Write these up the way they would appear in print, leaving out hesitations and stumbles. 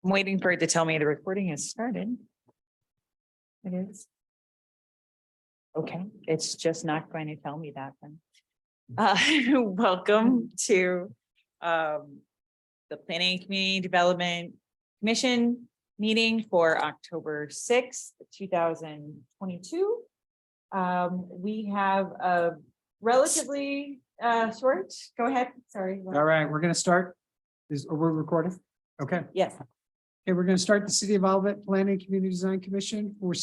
I'm waiting for it to tell me the recording has started. It is. Okay, it's just not going to tell me that then. Welcome to the Planning and Community Development Commission meeting for October 6th, 2022. We have a relatively short, go ahead, sorry. All right, we're going to start. We're recording? Okay. Yes. Okay, we're going to start the City of Olivet Planning and Community Design Commission for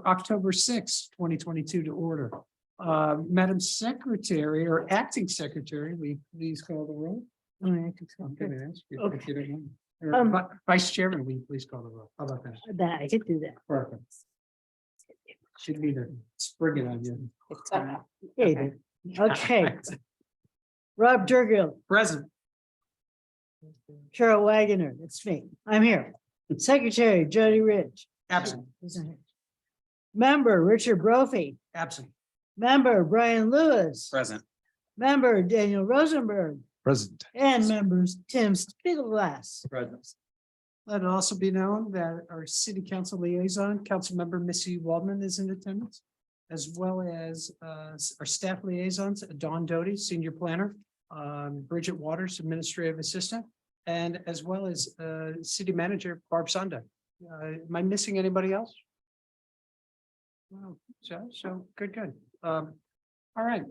October 6th, 2022 to order. Madam Secretary or Acting Secretary, will you please call the roll? I'm going to ask you if you don't mind. Or Vice Chairman, will you please call the roll? How about that? That I could do that. Perfect. Should be the spring it on you. Okay. Rob Durgill, Present. Cheryl Wagoner, that's me. I'm here. Secretary Jody Ridge. Absent. Member Richard Brophy. Absent. Member Brian Lewis. Present. Member Daniel Rosenberg. Present. And members Tim Spiegelglass. Present. Let it also be known that our city council liaison, Councilmember Missy Waldman is in attendance, as well as our staff liaisons, Dawn Doty, Senior Planner, Bridget Waters, Administrative Assistant, and as well as City Manager Barb Sonda. Am I missing anybody else? No, so good. All right.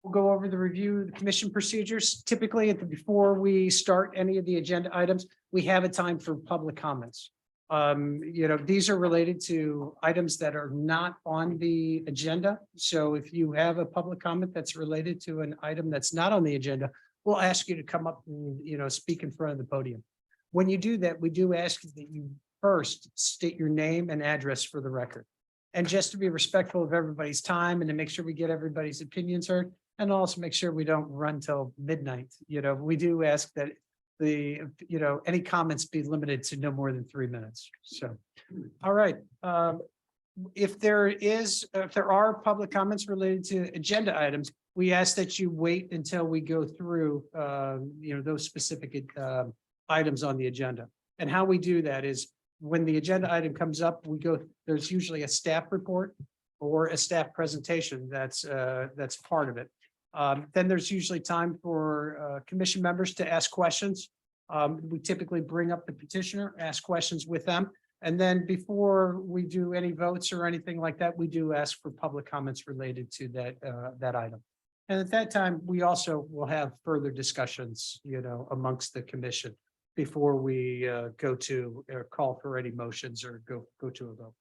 We'll go over the review of the commission procedures. Typically, before we start any of the agenda items, we have a time for public comments. These are related to items that are not on the agenda. So if you have a public comment that's related to an item that's not on the agenda, we'll ask you to come up and, speak in front of the podium. When you do that, we do ask that you first state your name and address for the record. And just to be respectful of everybody's time and to make sure we get everybody's opinions heard, and also make sure we don't run till midnight. We do ask that any comments be limited to no more than 3 minutes. So, all right. If there are public comments related to agenda items, we ask that you wait until we go through, those specific items on the agenda. And how we do that is when the agenda item comes up, there's usually a staff report or a staff presentation that's part of it. Then there's usually time for commission members to ask questions. We typically bring up the petitioner, ask questions with them. And then before we do any votes or anything like that, we do ask for public comments related to that item. And at that time, we also will have further discussions, amongst the commission before we go to or call for any motions or go to a vote.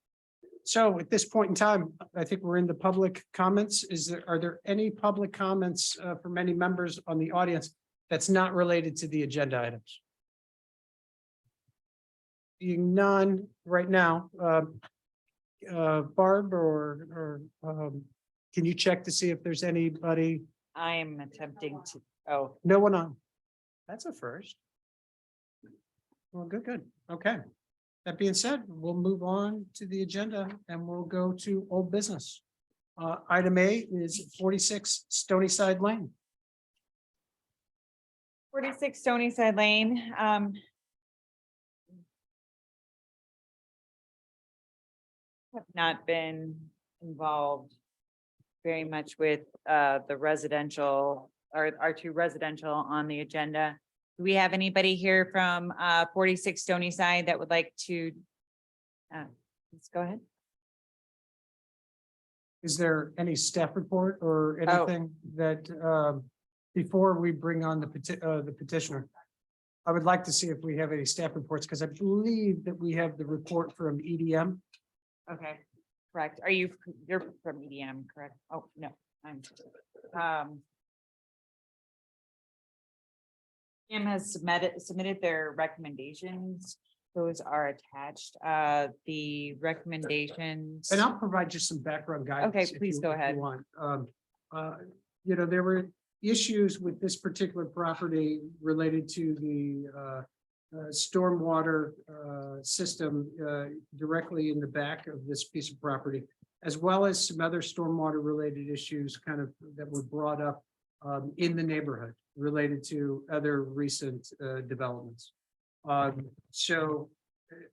So at this point in time, I think we're in the public comments. Are there any public comments from any members on the audience that's not related to the agenda items? Being none right now, Barb or can you check to see if there's anybody? I'm attempting to, oh, No one on. That's a first. Well, good. Okay. That being said, we'll move on to the agenda and we'll go to old business. Item A is 46 Stony Side Lane. 46 Stony Side Lane. Have not been involved very much with the residential or R2 residential on the agenda. Do we have anybody here from 46 Stony Side that would like to? Let's go ahead. Is there any staff report or anything that before we bring on the petitioner? I would like to see if we have any staff reports because I believe that we have the report from EDM. Okay, correct. You're from EDM, correct? Oh, no, I'm. EDM has submitted their recommendations. Those are attached. The recommendations. And I'll provide you some background guidance. Okay, please go ahead. There were issues with this particular property related to the stormwater system directly in the back of this piece of property, as well as some other stormwater related issues that were brought up in the neighborhood related to other recent developments. So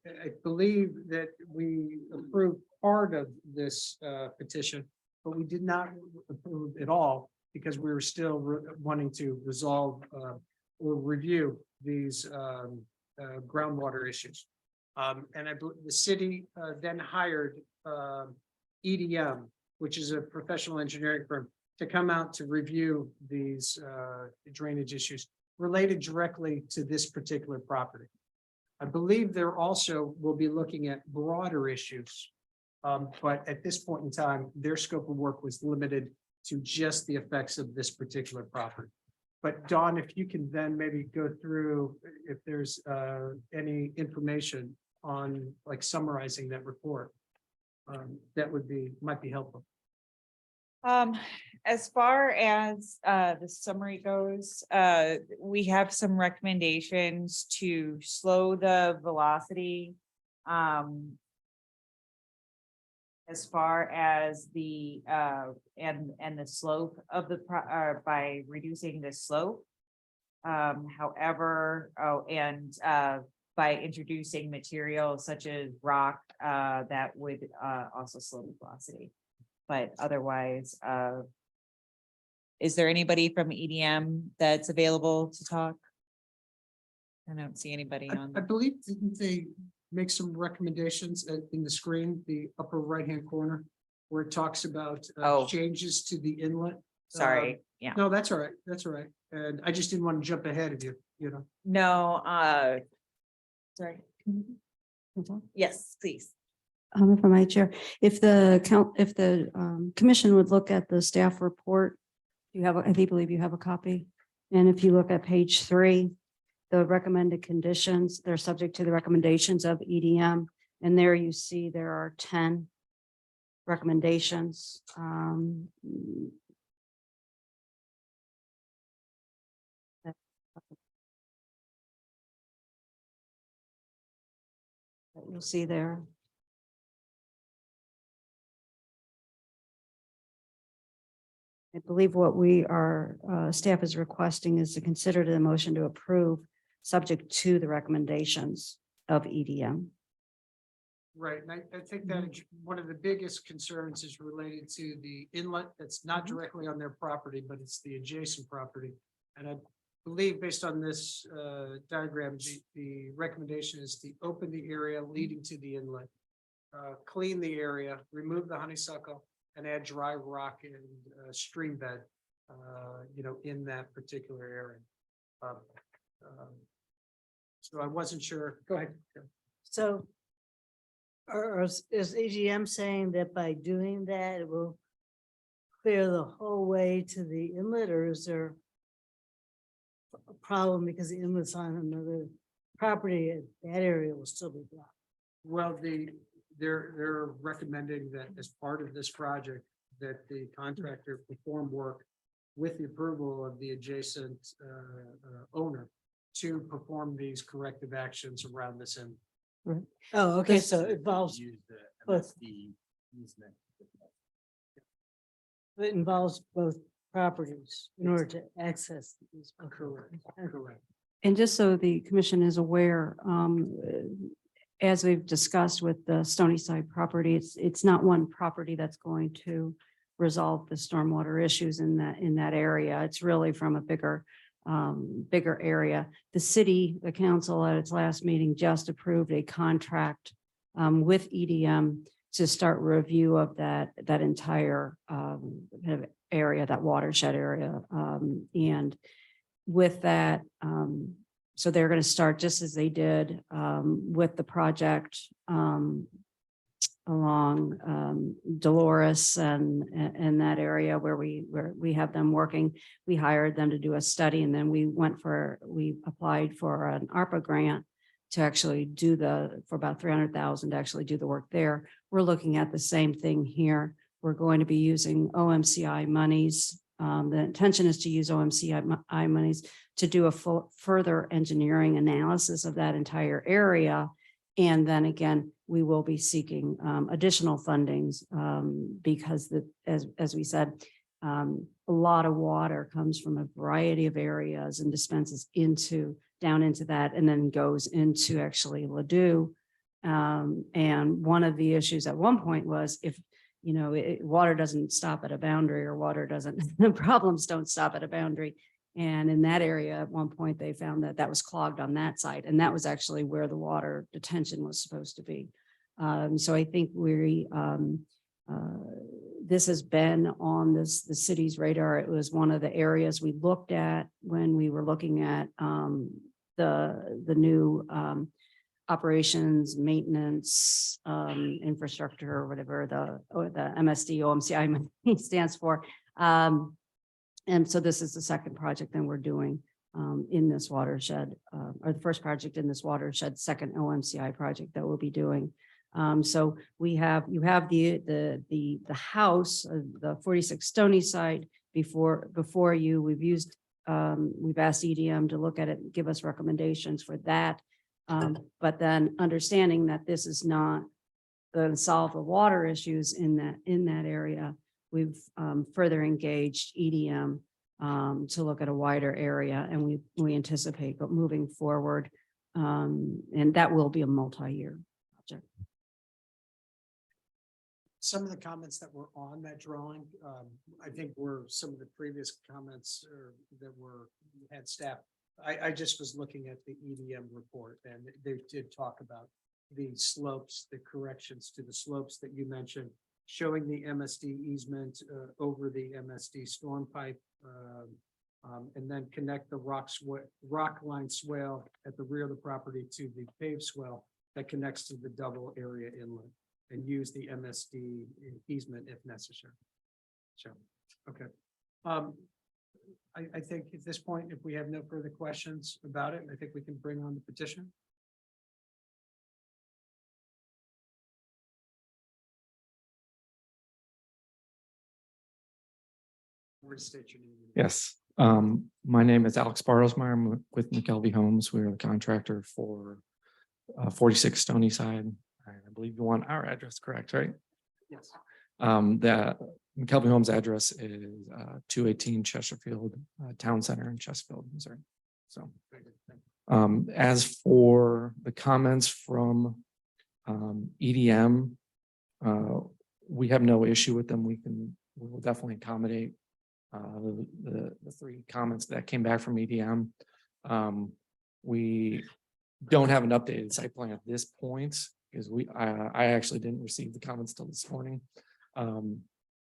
I believe that we approved part of this petition, but we did not approve it all because we were still wanting to resolve or review these groundwater issues. And I believe the city then hired EDM, which is a professional engineering firm, to come out to review these drainage issues related directly to this particular property. I believe they're also will be looking at broader issues. But at this point in time, their scope of work was limited to just the effects of this particular property. But Dawn, if you can then maybe go through if there's any information on like summarizing that report, that might be helpful. As far as the summary goes, we have some recommendations to slow the velocity. As far as the and the slope of the by reducing the slope. However, by introducing materials such as rock that would also slow the velocity. But otherwise, is there anybody from EDM that's available to talk? I don't see anybody on. I believe, didn't they make some recommendations in the screen, the upper right-hand corner, where it talks about Oh. changes to the inlet? Sorry, yeah. No, that's all right. That's all right. And I just didn't want to jump ahead of you, you know. No, sorry. Yes, please. If I might, Chair, if the commission would look at the staff report, you have, I believe you have a copy. And if you look at page 3, the recommended conditions, they're subject to the recommendations of EDM. And there you see there are 10 recommendations. That you'll see there. I believe what we are, staff is requesting is to consider the motion to approve, subject to the recommendations of EDM. Right, and I think that one of the biggest concerns is related to the inlet that's not directly on their property, but it's the adjacent property. And I believe based on this diagram, the recommendation is to open the area leading to the inlet, clean the area, remove the honeysuckle, and add dry rock and stream bed, you know, in that particular area. So I wasn't sure. Go ahead. So is EGM saying that by doing that, it will clear the whole way to the inlet, or is there a problem because the inlet's on another property and that area will still be blocked? Well, they're recommending that as part of this project, that the contractor perform work with the approval of the adjacent owner to perform these corrective actions around this end. Oh, okay, so it involves, both. It involves both properties in order to access these. Correct. Correct. And just so the commission is aware, as we've discussed with the Stony Side property, it's not one property that's going to resolve the stormwater issues in that area. It's really from a bigger area. The city, the council at its last meeting just approved a contract with EDM to start review of that entire kind of area, that watershed area. And with that, so they're going to start just as they did with the project along Dolores and that area where we have them working. We hired them to do a study, and then we applied for an ARPA grant to actually do for about 300,000 to actually do the work there. We're looking at the same thing here. We're going to be using OMCI monies. The intention is to use OMCI monies to do a further engineering analysis of that entire area. And then again, we will be seeking additional fundings because as we said, a lot of water comes from a variety of areas and dispenses down into that and then goes into actually Ladue. And one of the issues at one point was if, water doesn't stop at a boundary or water doesn't, the problems don't stop at a boundary. And in that area, at one point, they found that that was clogged on that side. And that was actually where the water detention was supposed to be. So I think this has been on the city's radar. It was one of the areas we looked at when we were looking at the new operations, maintenance, infrastructure, or whatever the MSD OMCI stands for. And so this is the second project that we're doing in this watershed, or the first project in this watershed, second OMCI project that we'll be doing. So you have the house, the 46 Stony side before you. We've asked EDM to look at it and give us recommendations for that. But then understanding that this is not going to solve the water issues in that area, we've further engaged EDM to look at a wider area, and we anticipate moving forward, and that will be a multi-year project. Some of the comments that were on that drawing, I think were some of the previous comments that had staff. I just was looking at the EDM report, and they did talk about the slopes, the corrections to the slopes that you mentioned, showing the MSD easement over the MSD storm pipe, and then connect the rock line swale at the rear of the property to the paved swale that connects to the double area inlet, and use the MSD easement if necessary. So, okay. I think at this point, if we have no further questions about it, I think we can bring on the petition. State your name. Yes. My name is Alex Bartlesmeyer. I'm with McKelvey Homes. We're the contractor for 46 Stony Side. I believe you want our address correct, right? Yes. The McKelvey Homes address is 218 Chesterfield Town Center in Chesterfield, Missouri. So as for the comments from EDM, we have no issue with them. We will definitely accommodate the three comments that came back from EDM. We don't have an updated site plan at this point because I actually didn't receive the comments till this morning.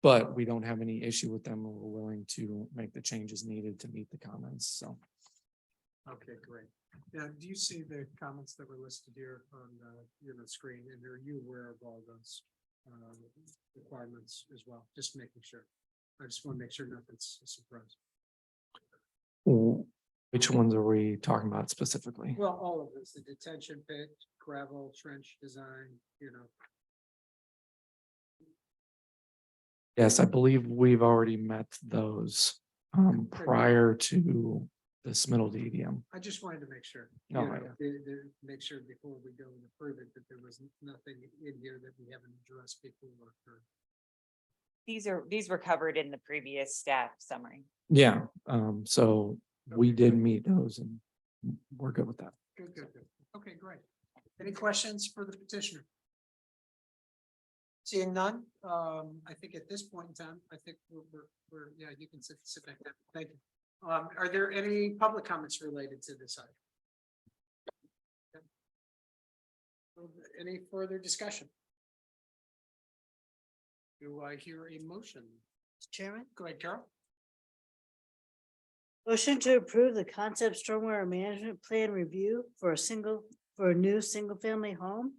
But we don't have any issue with them. We're willing to make the changes needed to meet the comments. So. Okay, great. Now, do you see the comments that were listed here on the screen, and are you aware of all those requirements as well? Just making sure. I just want to make sure nothing's a surprise. Which ones are we talking about specifically? Well, all of this, the detention pit, gravel, trench design, Yes, I believe we've already met those prior to the submittal to EDM. I just wanted to make sure. No, Make sure before we go and approve it, that there was nothing in here that we haven't addressed before. These were covered in the previous staff summary. Yeah, so we did meet those and we're good with that. Good. Okay, great. Any questions for the petitioner? Seeing none, I think at this point in time, I think we're yeah, you can sit back there. Thank you. Are there any public comments related to this item? Any further discussion? Do I hear a motion? Chairman, Go ahead, Carol. motion to approve the concept stormwater management plan review for a new single-family home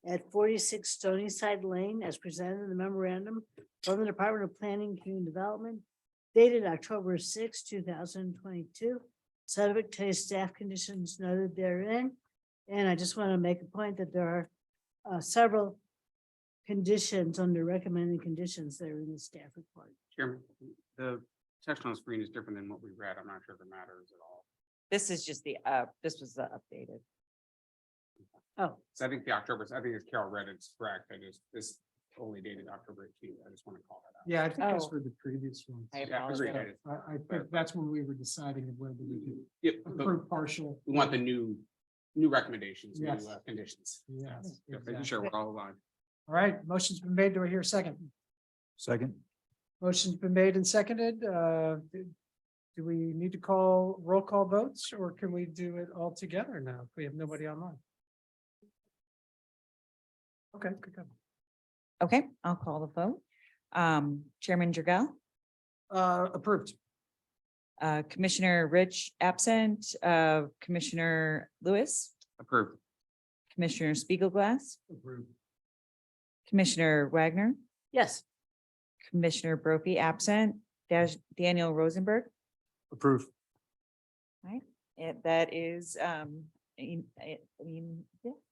at 46 Stony Side Lane as presented in the memorandum from the Department of Planning and Community Development dated October 6, 2022, subject to staff conditions noted therein. And I just want to make a point that there are several conditions under recommended conditions that are in the staff report. Chairman, the text on the screen is different than what we read. I'm not sure if it matters at all. This is just this was the updated. Oh, So I think the October, I think as Carol read, it's correct. This only dated October 18th. I just want to call that out. Yeah, I think that's Oh. for the previous ones. I Yeah, agreed. apologize. I think that's when we were deciding whether we could Yep, but approve partial. we want the new recommendations, new Yes. Conditions. Yes. Yeah, Making exactly. sure we're all aligned. All right, motion's been made. Do I hear a second? Second. Motion's been made and seconded. Do we need to call roll call votes or can we do it all together now? If we have nobody online. Okay, good. Okay, I'll call the vote. Chairman Dragell, Approved. Commissioner Rich absent, Commissioner Lewis, Approved. Commissioner Spiegelglass, Approved. Commissioner Wagner, Yes, Commissioner Brophy absent, Daniel Rosenberg. Approve. That is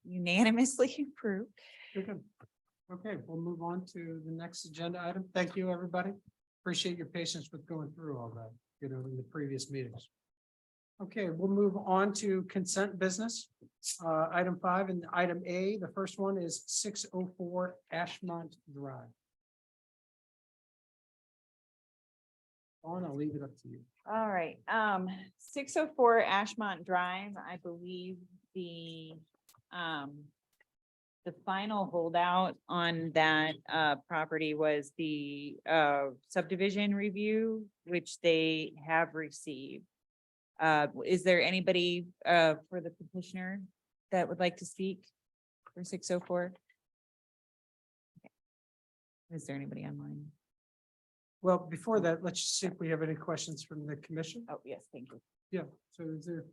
unanimously approved. Good. Okay, we'll move on to the next agenda item. Thank you, everybody. Appreciate your patience with going through all that, in the previous meetings. Okay, we'll move on to consent business. Item 5 and item A, the first one is 604 Ashmont Drive. Dawn, I'll leave it up to you. All right, 604 Ashmont Drive, I believe the final holdout on that property was the subdivision review, which they have received. Is there anybody for the petitioner that would like to speak for 604? Is there anybody online? Well, before that, let's see if we have any questions from the commission. Oh, yes, thank you. Yeah, so is there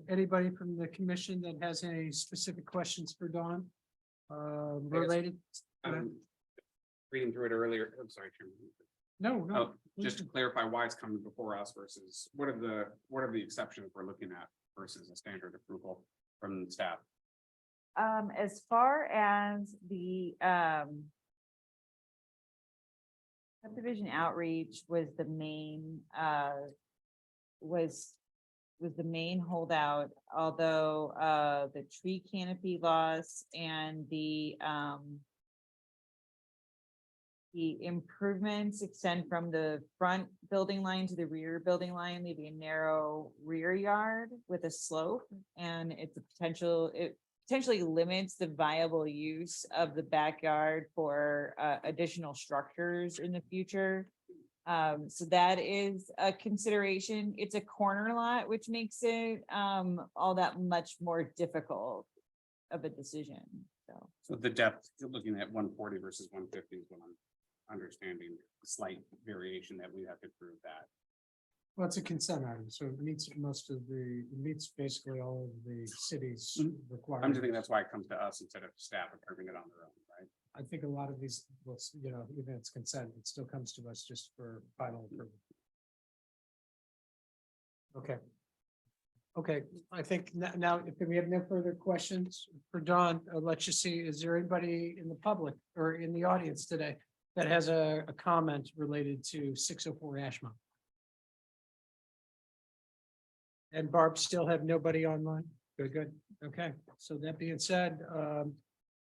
anybody from the commission that has any specific questions for Dawn? Related? Reading through it earlier, I'm sorry, Chairman. No, no. Oh, just to clarify why it's coming before us versus what are the exceptions we're looking at versus a standard approval from staff? As far as the subdivision outreach was the main was the main holdout, although the tree canopy loss and the improvements extend from the front building line to the rear building line, leaving a narrow rear yard with a slope. And it's a it potentially limits the viable use of the backyard for additional structures in the future. So that is a consideration. It's a corner lot, which makes it all that much more difficult of a decision, so. So the depth, you're looking at 140 versus 150 is what I'm understanding, slight variation that we have to prove that. Well, it's a consent item, so it meets it meets basically all of the city's I'm requirements. just thinking that's why it comes to us instead of staff approving it on their own, right? I think a lot of these, even if it's consent, it still comes to us just for final approval. Okay. Okay, I think now, if we have no further questions for Dawn, I'll let you see, is there anybody in the public or in the audience today that has a comment related to 604 Ashmont? And Barb, still have nobody online? Good. Okay, so that being said,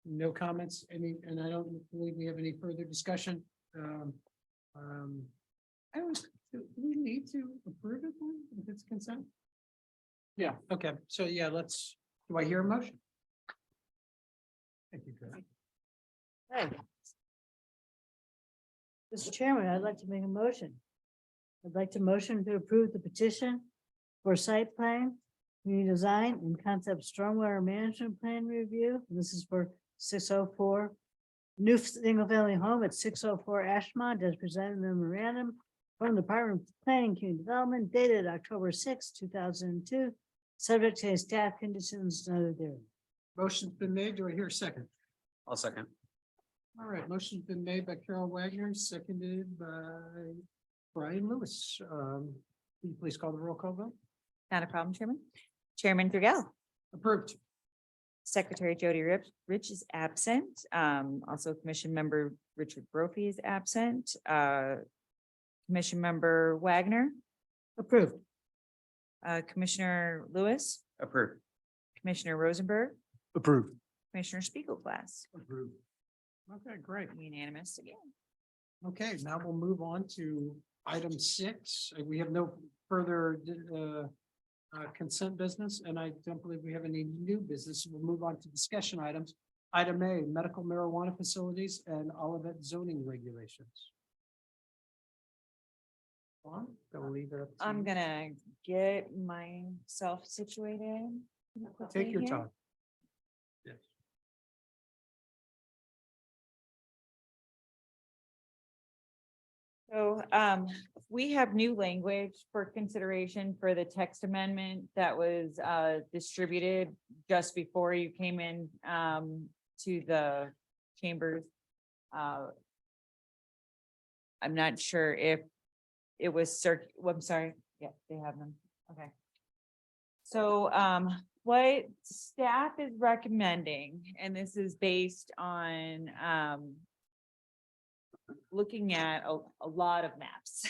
no comments, and I don't believe we have any further discussion. Do we need to approve it then, if it's consent? Yeah, okay, so yeah, do I hear a motion? Thank you, Chris. hey. Mr. Chairman, I'd like to make a motion. I'd like to motion to approve the petition for site plan, community design and concept stormwater management plan review. This is for 604 new single family home at 604 Ashmont as presented in the memorandum from the Department of Planning and Community Development dated October 6, 2002, subject to staff conditions noted there. Motion's been made. Do I hear a second? I'll second. All right, motion's been made by Carol Wagner, seconded by Brian Lewis. Can you please call the roll call vote? Not a problem, Chairman. Chairman Dragell, Approved. Secretary Jody Rich is absent. Also Commission Member Richard Brophy is absent. Commission Member Wagner, Approved. Commissioner Lewis, Approved. Commissioner Rosenberg, Approved. Commissioner Spiegelglass. Approved. Okay, great. Unanimous again. Okay, now we'll move on to item 6. We have no further consent business, and I don't believe we have any new business. We'll move on to discussion items. Item A, medical marijuana facilities and Olivet zoning regulations. Dawn, I'll leave it up to I'm you. gonna get myself situated. Take your quickly here. time. Yes. So, we have new language for consideration for the text amendment that was, distributed just before you came in, to the chambers. I'm not sure if it was I'm sorry, yeah, they have them, okay. So, what staff is recommending, and this is based on, looking at a lot of maps.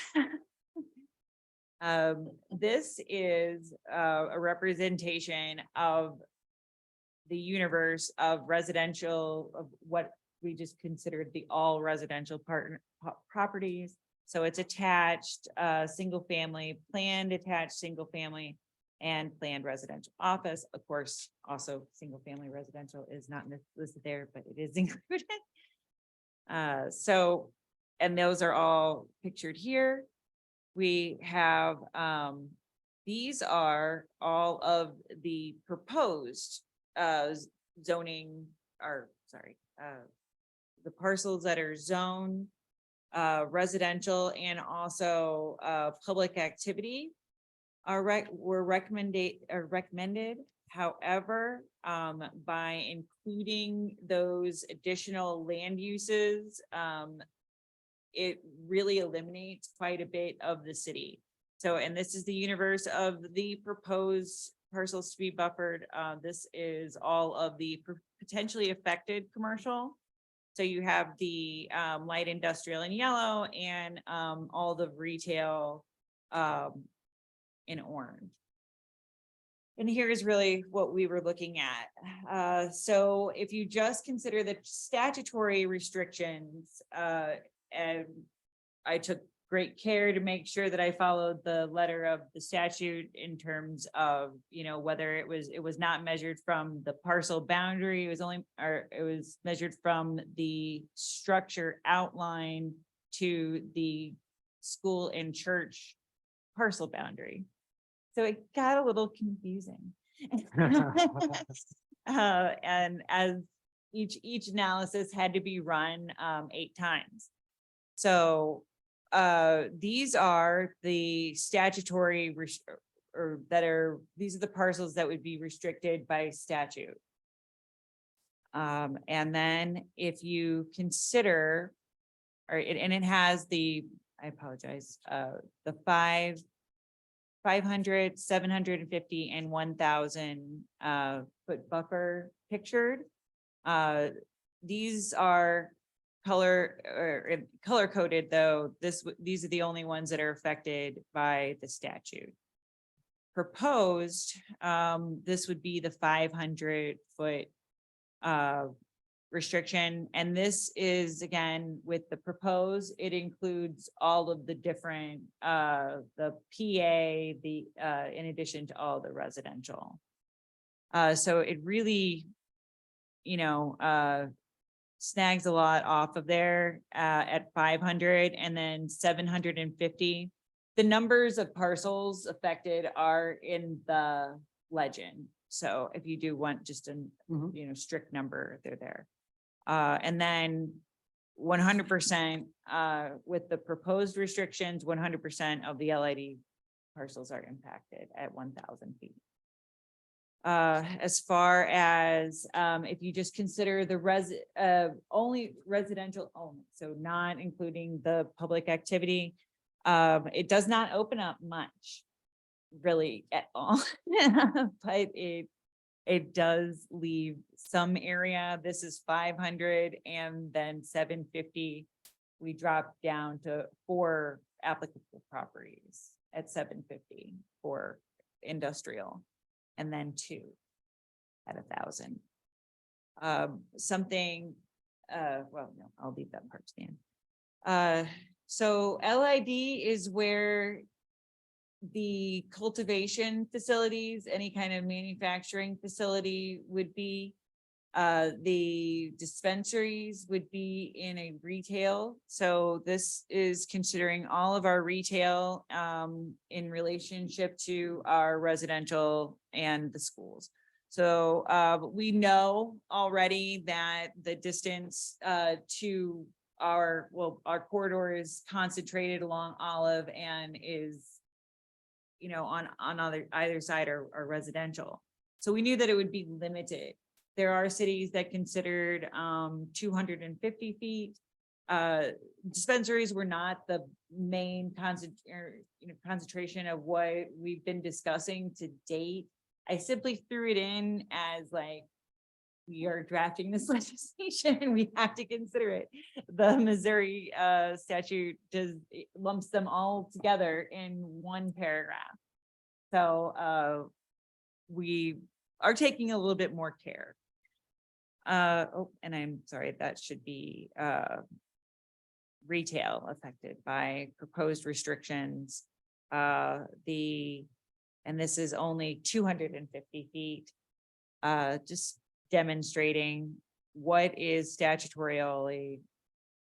This is a representation of the universe of residential, of what we just considered the all residential properties. So it's attached, single family, planned attached, single family, and planned residential office. Of course, also single family residential is not listed there, but it is included. So, and those are all pictured here. We have, these are all of the proposed, zoning, or sorry, the parcels that are zoned, residential and also, public activity were recommended. However, by including those additional land uses, it really eliminates quite a bit of the city. So, and this is the universe of the proposed parcels to be buffered. This is all of the potentially affected commercial. So you have the light industrial in yellow and all the retail in orange. And here's really what we were looking at. So if you just consider the statutory restrictions, and I took great care to make sure that I followed the letter of the statute in terms of, you know, whether it was not measured from the parcel boundary, it was measured from the structure outline to the school and church parcel boundary. So it got a little confusing. And as each analysis had to be run 8 times. So these are the statutory these are the parcels that would be restricted by statute. And then if you consider, and it has I apologize, the 500, 750 and 1,000 foot buffer pictured. These are color coded, though. These are the only ones that are affected by the statute. Proposed, this would be the 500 foot restriction. And this is, again, with the proposed, it includes all of the different, the PA, in addition to all the residential. So it really, you know, snags a lot off of there at 500 and then 750. The numbers of parcels affected are in the legend. So if you do want just a you know, strict number, they're there. And then 100% with the proposed restrictions, 100% of the LID parcels are impacted at 1,000 feet. As far as if you just consider the only residential only, so not including the public activity, it does not open up much really at all. But it does leave some area. This is 500 and then 750. We dropped down to 4 applicable properties at 750 for industrial, and then 2 at 1,000. Something well, no, I'll leave that part to the end. So LID is where the cultivation facilities, any kind of manufacturing facility would be. The dispensaries would be in a retail. So this is considering all of our retail in relationship to our residential and the schools. So we know already that the distance to our corridor is concentrated along Olive and is, you know, on either side are residential. So we knew that it would be limited. There are cities that considered 250 feet. Dispensaries were not the main concentration of what we've been discussing to date. I simply threw it in as like, we are drafting this legislation and we have to consider it. The Missouri statute lumps them all together in one paragraph. So we are taking a little bit more care. And I'm sorry, that should be retail affected by proposed restrictions. And this is only 250 feet, just demonstrating what is statutorily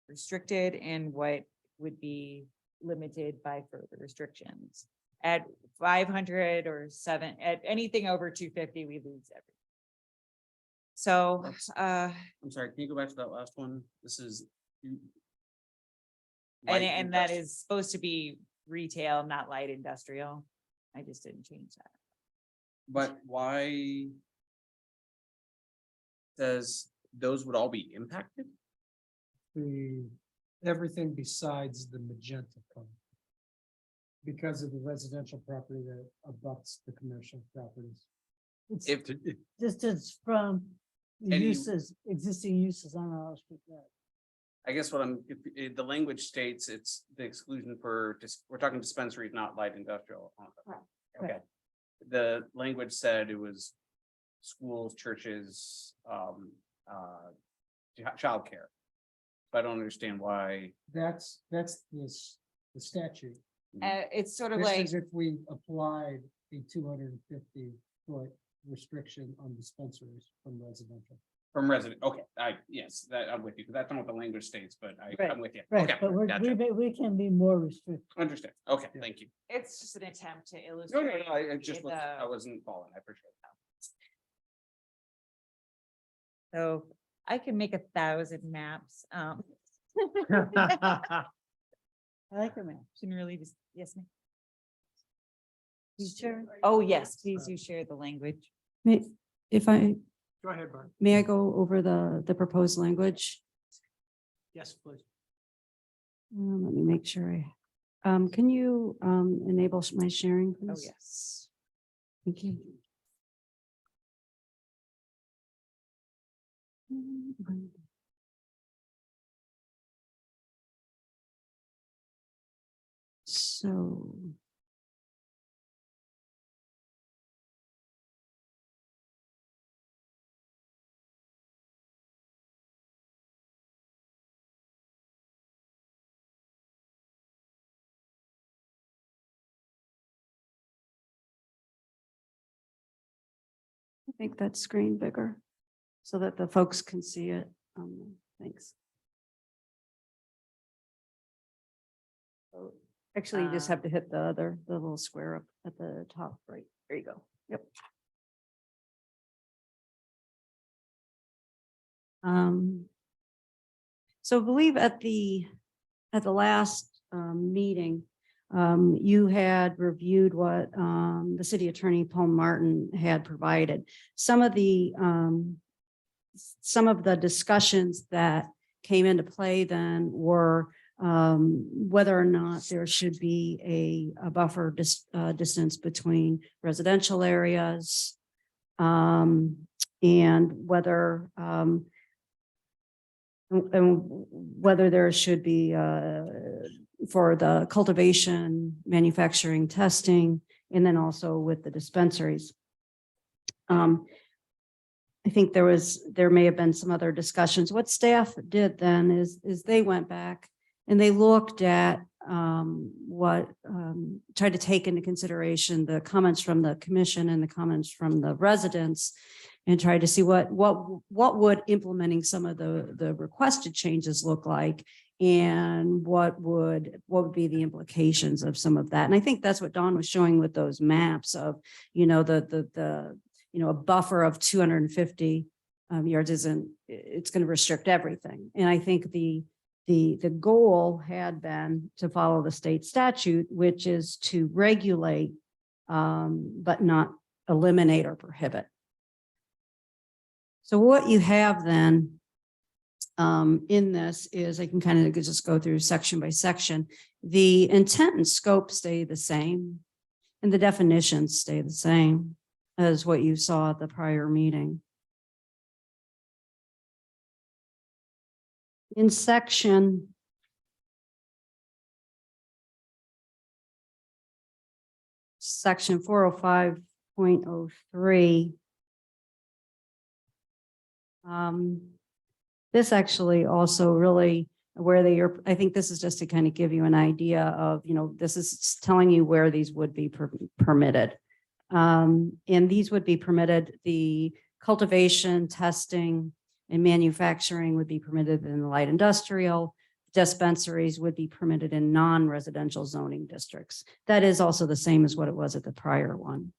restricted and what would be limited by further restrictions. At 500 or at anything over 250, we lose everything. So, I'm sorry, can you go back to that last one? This is. and that is supposed to be retail, not light industrial. I just didn't change that. But why? Does those would all be impacted? Everything besides the magenta color. Because of the residential property that abuts the commercial properties. It's If, distance from the Any- uses, existing uses on our street. I guess what the language states it's the exclusion for, we're talking dispensaries, not light industrial. Right, Okay. The language said it was schools, churches, childcare. But I don't understand why. That's this, the statute. It's sort of This like, is if we applied a 250-foot restriction on dispensaries from residential. From resident, okay, yes, that I'm with you, because that's not what the language states, but Right, I'm with you. Right, Okay, but gotcha. we can be more restrictive. Understand, okay, Yeah. thank you. it's just an attempt to No, illustrate. I just, the- I wasn't following, I appreciate that. So I can make 1,000 maps. I like it, man. Can really just, yes, ma'am. You sure? Oh, yes, please do share the language. If I, Go ahead, Barb. may I go over the proposed language? Yes, please. Let me make sure can you enable my sharing, please? Oh, yes. Thank you. So. Make that screen bigger so that the folks can see it. Thanks. Actually, you just have to hit the little square up at the top, right? There you go. Yep. So I believe at the last meeting, you had reviewed what the city attorney Paul Martin had provided. Some of the discussions that came into play then were whether or not there should be a buffer distance between residential areas, and whether there should be for the cultivation, manufacturing, testing, and then also with the dispensaries. I think there may have been some other discussions. What staff did then is they went back and they looked at tried to take into consideration the comments from the commission and the comments from the residents and tried to see what would implementing some of the requested changes look like, and what would be the implications of some of that. And I think that's what Dawn was showing with those maps of, a buffer of 250 yards it's going to restrict everything. And I think the goal had been to follow the state statute, which is to regulate, but not eliminate or prohibit. So what you have then in this is, I can kind of just go through section by section. The intent and scope stay the same, and the definitions stay the same as what you saw at the prior meeting. In section 405.03, this actually also really where I think this is just to kind of give you an idea of, this is telling you where these would be permitted. And these would be permitted, the cultivation, testing, and manufacturing would be permitted in the light industrial. Dispensaries would be permitted in non-residential zoning districts. That is also the same as what it was at the prior one.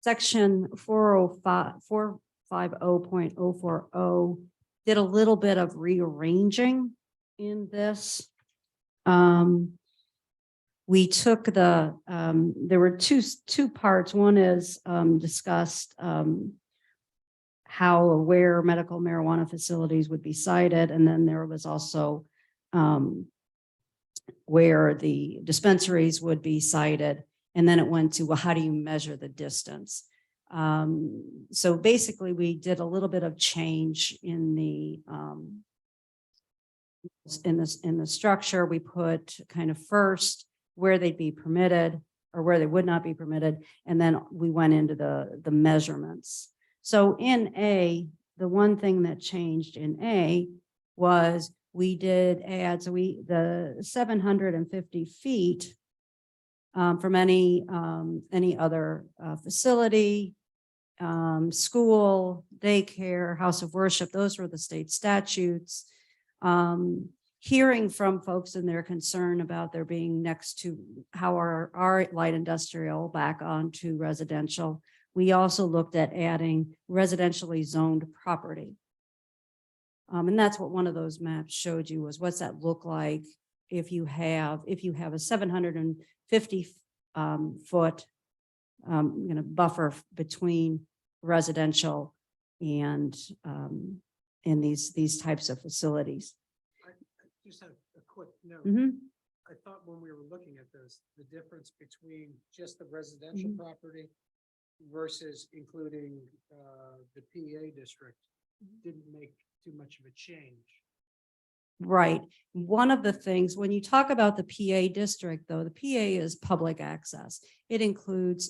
Section 450.040 did a little bit of rearranging in this. We took there were two parts. One is discussed how or where medical marijuana facilities would be cited. And then there was also where the dispensaries would be cited. And then it went to, well, how do you measure the distance? So basically we did a little bit of change in the structure. We put kind of first where they'd be permitted or where they would not be permitted. And then we went into the measurements. So in A, the one thing that changed in A was we did add, so the 750 feet from any other facility, school, daycare, house of worship, those were the state statutes. Hearing from folks and their concern about there being next to how our light industrial back onto residential. We also looked at adding residentially zoned property. And that's what one of those maps showed you was what's that look like if you have a 750 foot buffer between residential and these types of facilities. Just have a quick note. Mm-hmm. I thought when we were looking at this, the difference between just the residential property versus including the PA district didn't make too much of a change. Right. One of the things when you talk about the PA district, though, the PA is public access. It includes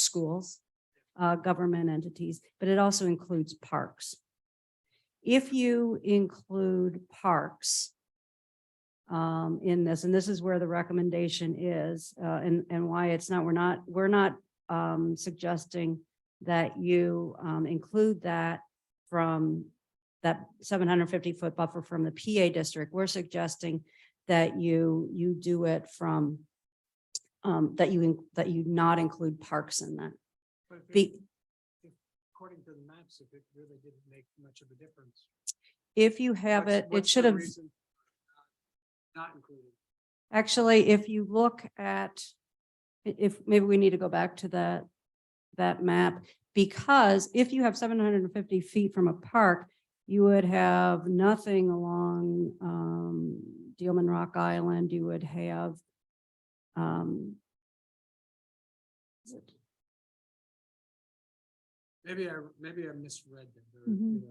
schools, government entities, but it also includes parks. If you include parks in this, and this is where the recommendation is, and why it's not, we're not suggesting that you include that from that 750 foot buffer from the PA district. We're suggesting that you do it from that you not include parks in that. But according to the maps, if it really didn't make much of a difference. If you have it should have not included. actually, if you look at, if maybe we need to go back to that map, because if you have 750 feet from a park, you would have nothing along Dealman Rock Island. You would have Maybe I misread them. Mhm.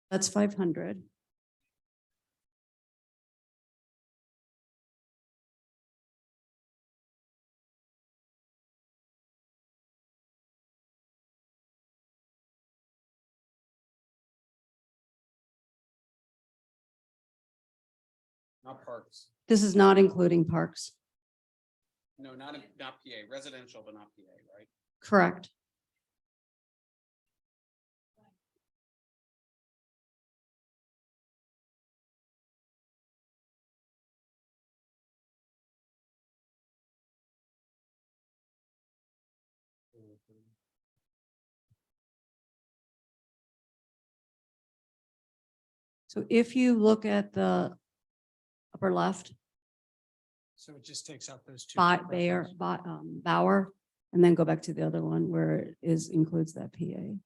That's 500. not parks. This is not including parks. No, not PA, residential, but not PA, right? Correct. So if you look at the upper left, So it just takes out those two. Bauer, and then go back to the other one where it is, includes that PA.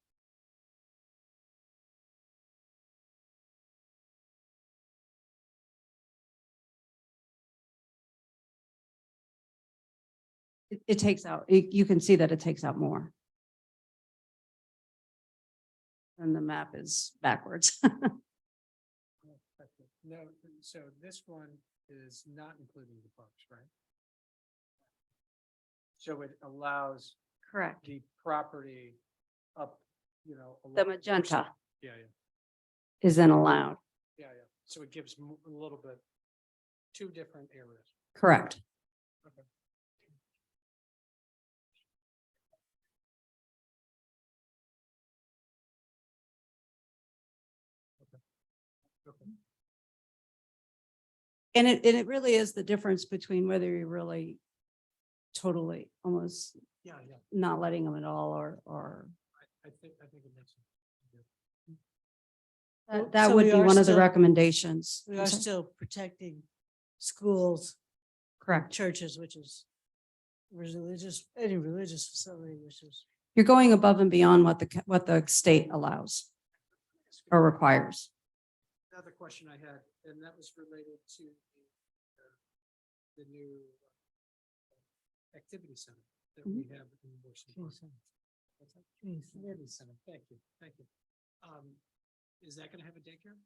It takes out, you can see that it takes out more. And the map is backwards. No, so this one is not including the parks, right? So it allows Correct. the property up, The magenta Yeah, is then allowed. yeah. So it gives a little bit, two different areas. Correct. Okay. Okay. And it really is the difference between whether you're really totally almost Yeah. not letting them at all or I think it makes sense. that So would we be are one of the still- recommendations. We I'm are sorry? still protecting schools, Correct. churches, which is any religious facility, which is. You're going above and beyond what the state allows or requires. Another question I had, and that was related to the new activity center that we have in Washington. What's that? Community center, thank you. Is that gonna have a daycare?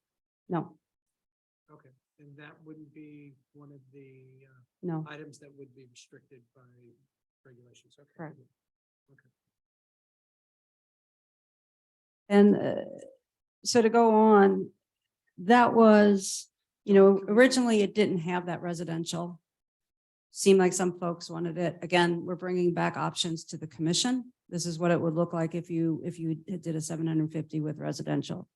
No, Okay, and that wouldn't be one of the no. items that would be restricted by regulations, okay? Correct. Okay. And so to go on, that was, originally it didn't have that residential. Seemed like some folks wanted it. Again, we're bringing back options to the commission. This is what it would look like if you did a 750 with residential.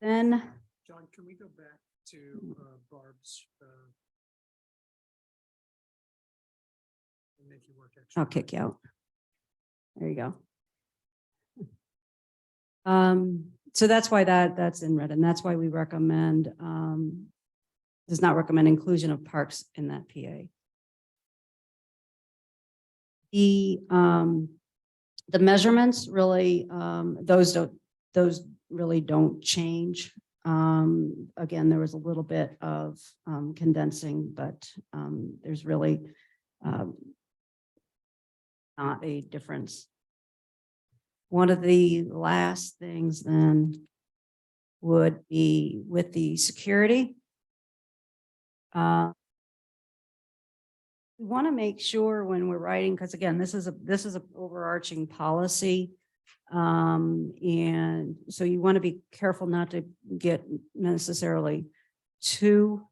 Then, John, can we go back to Barb's? And make you work extra. I'll kick you out. There you go. So that's why that's in red, and that's why we recommend, does not recommend inclusion of parks in that PA. The measurements really, those really don't change. Again, there was a little bit of condensing, but there's really not a difference. One of the last things then would be with the security. We want to make sure when we're writing, because again, this is an overarching policy. And so you want to be careful not to get necessarily too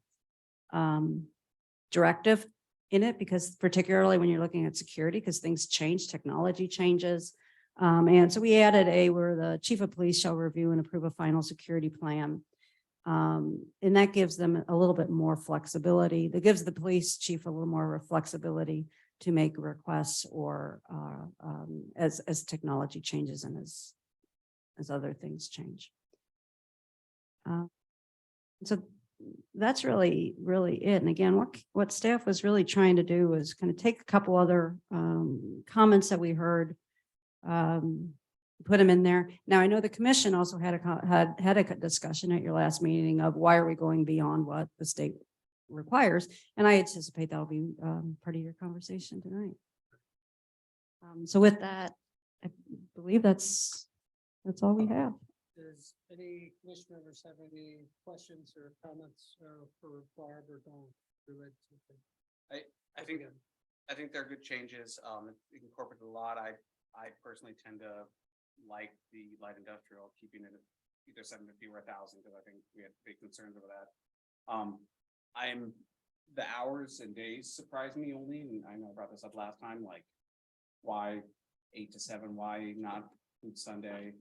directive in it, because particularly when you're looking at security, because things change, technology changes. And so we added where the chief of police shall review and approve a final security plan. And that gives them a little bit more flexibility. That gives the police chief a little more flexibility to make requests or as technology changes and as other things change. So that's really it. And again, what staff was really trying to do was kind of take a couple other comments that we heard, put them in there. Now, I know the commission also had a discussion at your last meeting of why are we going beyond what the state requires, and I anticipate that'll be part of your conversation tonight. So with that, I believe that's all we have. Does any commission members have any questions or comments for Barb or Dawn related to it? I think they're good changes. Incorporate a lot. I personally tend to like the light industrial, keeping it either 750 or 1,000, because I think we had big concerns over that. The hours and days surprise me only, and I know I brought this up last time, like, why 8 to 7, why not include Sunday?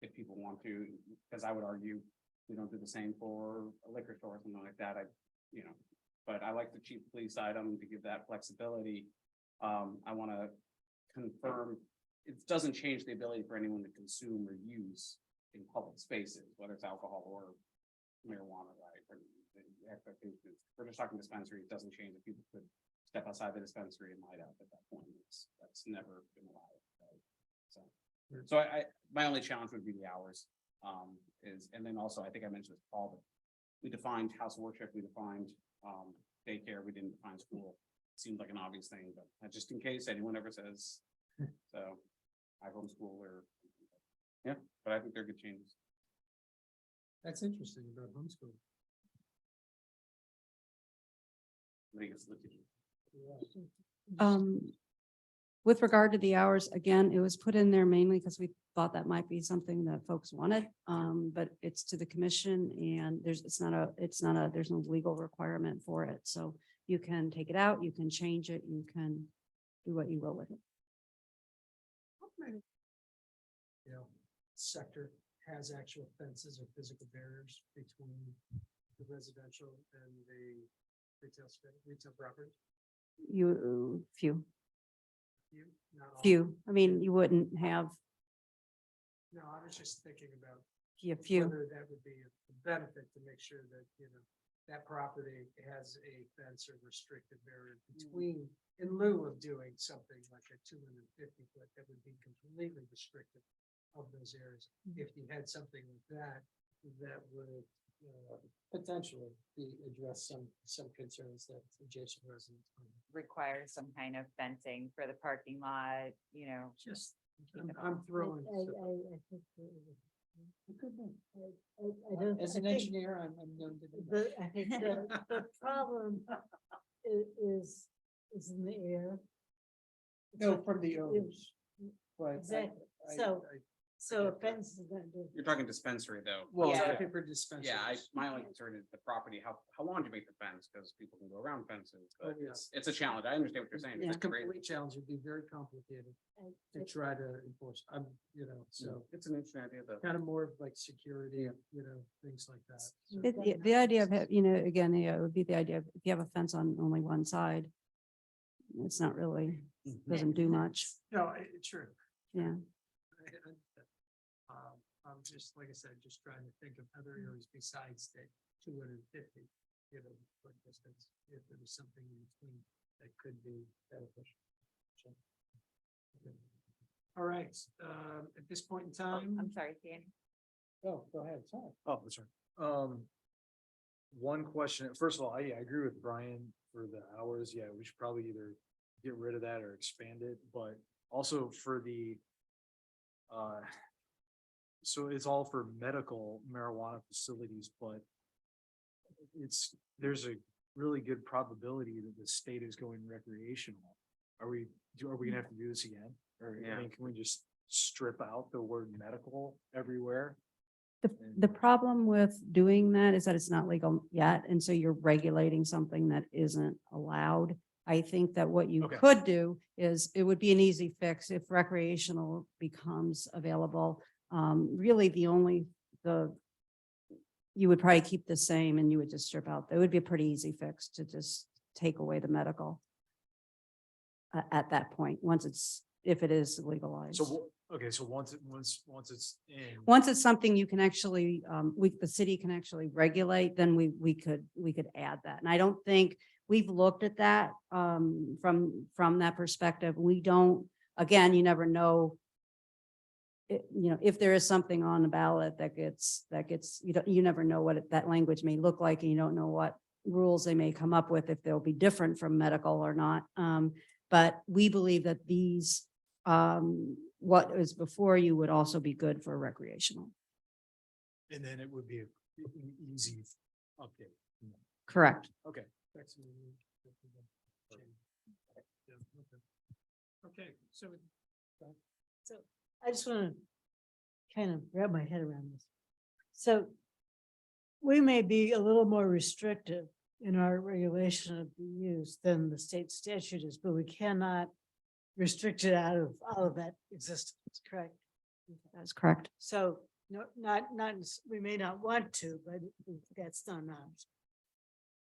If people want to, because I would argue we don't do the same for a liquor store or something like that, but I like the chief police item to give that flexibility. I want to confirm, it doesn't change the ability for anyone to consume or use in public spaces, whether it's alcohol or marijuana, right? Or the expectation is, we're just talking dispensary, it doesn't change if people could step outside the dispensary and light up at that point. That's never been allowed, right? So my only challenge would be the hours, and then also, I think I mentioned this, Paul, but we defined house of worship, we defined, daycare, we didn't define school. Seems like an obvious thing, but just in case anyone ever says, so I homeschool or, yeah, but I think they're good changes. That's interesting about homeschool. I think it's legit. With regard to the hours, again, it was put in there mainly because we thought that might be something that folks wanted. But it's to the commission and there's no legal requirement for it. So you can take it out, you can change it, you can do what you will with it. You know, sector has actual fences or physical barriers between the residential and the retail property. Few. Not all. Few. I mean, you wouldn't have No, I was just thinking about a few. whether that would be a benefit to make sure that, that property has a fence or restricted barrier between, in lieu of doing something like a 250 foot, that would be completely restricted of those areas. If you had something like that, that would potentially address some concerns that adjacent residents might have. Require some kind of fencing for the parking lot, Just, I'm throwing. I think I don't. As I an think engineer, I'm known to do that. I think the problem is in the air. No, from the owners. But I- Exactly. I- So- I- So a fence is not good. You're talking dispensary though. Well, Yeah. exactly for dispensaries. Yeah, my only concern is the property, how long do you make the fence? Because people can go around fences, but Oh, yeah. it's a challenge. I understand what you're saying. It's It's a great. complete challenge. It'd be very complicated I- to try to enforce. So It's an interesting idea though. kind of more of like security, things like that. So- The idea of, again, it would be the idea of if you have a fence on only one side, it's not really, doesn't do much. No, true. Yeah. I'm just, like I said, just trying to think of other areas besides the 250, foot distance, if there was something in between that could be beneficial. So, okay. All right, at this point in time. I'm sorry, Danny. Oh, go ahead, sorry. Oh, that's right. One question, first of all, I agree with Brian for the hours. Yeah, we should probably either get rid of that or expand it, but also for the so it's all for medical marijuana facilities, but there's a really good probability that the state is going recreational. Are we gonna have to do this again? Or, Yeah. can we just strip out the word medical everywhere? The problem with doing that is that it's not legal yet, and so you're regulating something that isn't allowed. I think that what you Okay. could do is, it would be an easy fix if recreational becomes available. Really, you would probably keep the same and you would just strip out. That would be a pretty easy fix to just take away the medical at that point, if it is legalized. So, okay, so once it's in. Once it's something you can actually, the city can actually regulate, then we could add that. And I don't think we've looked at that, from that perspective. We don't, again, you never know. If there is something on the ballot that gets, you never know what that language may look like, and you don't know what rules they may come up with, if they'll be different from medical or not. But we believe that these, what is before you would also be good for recreational. And then it would be an easy update. Correct. Okay. Okay, so I just want to kind of wrap my head around this. So we may be a little more restrictive in our regulation of the use than the state statute is, but we cannot restrict it out of that existence, correct? That's correct. So, no, not, we may not want to, but that's not an option.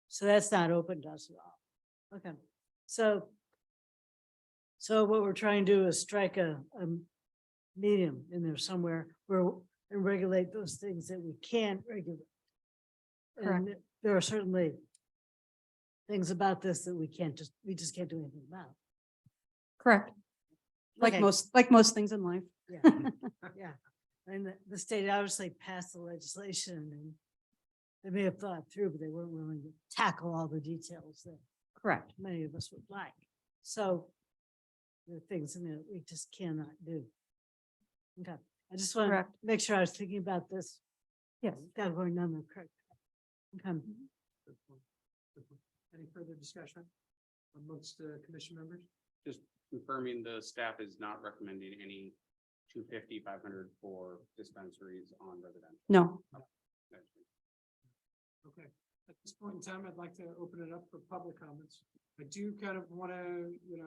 So that's not open to us at all. Okay, so what we're trying to do is strike a medium in there somewhere where, and regulate those things that we can't regulate. Correct. And there are certainly things about this that we just can't do anything about. Correct. Okay. Like most things in life. Yeah, yeah. And the state obviously passed the legislation and they may have thought it through, but they weren't willing to tackle all the details that Correct. many of us would like. So there are things in there that we just cannot do. Okay, I just want to Correct. make sure I was thinking about this. Yes. Without going down the correct. Okay. Good point. Good point. Any further discussion amongst the commission members? Just confirming the staff is not recommending any 250, 500 for dispensaries on residential. No. Okay, at this point in time, I'd like to open it up for public comments. I do kind of want to, we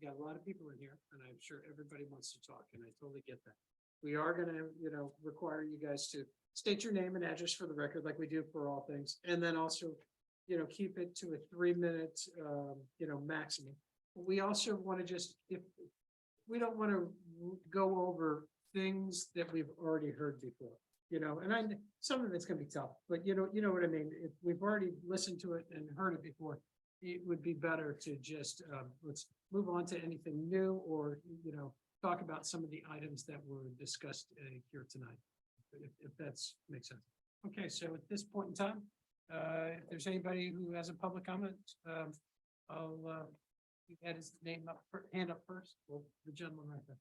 got a lot of people in here and I'm sure everybody wants to talk and I totally get that. We are gonna, require you guys to state your name and address for the record like we do for all things. And then also, keep it to a 3-minute, maximum. We also want to just, if we don't want to go over things that we've already heard before. And some of it's gonna be tough, but you know what I mean? If we've already listened to it and heard it before, it would be better to just, let's move on to anything new or, talk about some of the items that were discussed here tonight. If that's makes sense. Okay, so at this point in time, if there's anybody who has a public comment, I'll, he had his hand up first. Well, the gentleman right there.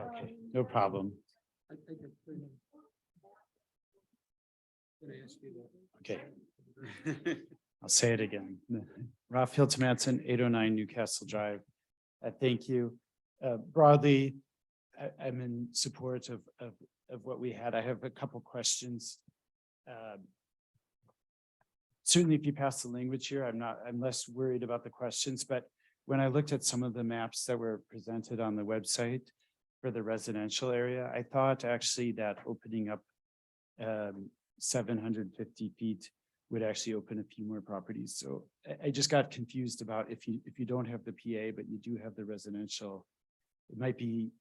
Okay, no problem. I think it's 3 minutes. Gonna ask you that. Okay. I'll say it again. Raphael Tomanson, 809 Newcastle Drive. Thank you. Broadly, I'm in support of what we had. I have a couple questions. Certainly, if you pass the language here, I'm less worried about the questions, but when I looked at some of the maps that were presented on the website for the residential area, I thought actually that opening up 750 feet would actually open a few more properties. So I just got confused about if you don't have the PA, but you do have the residential, it might be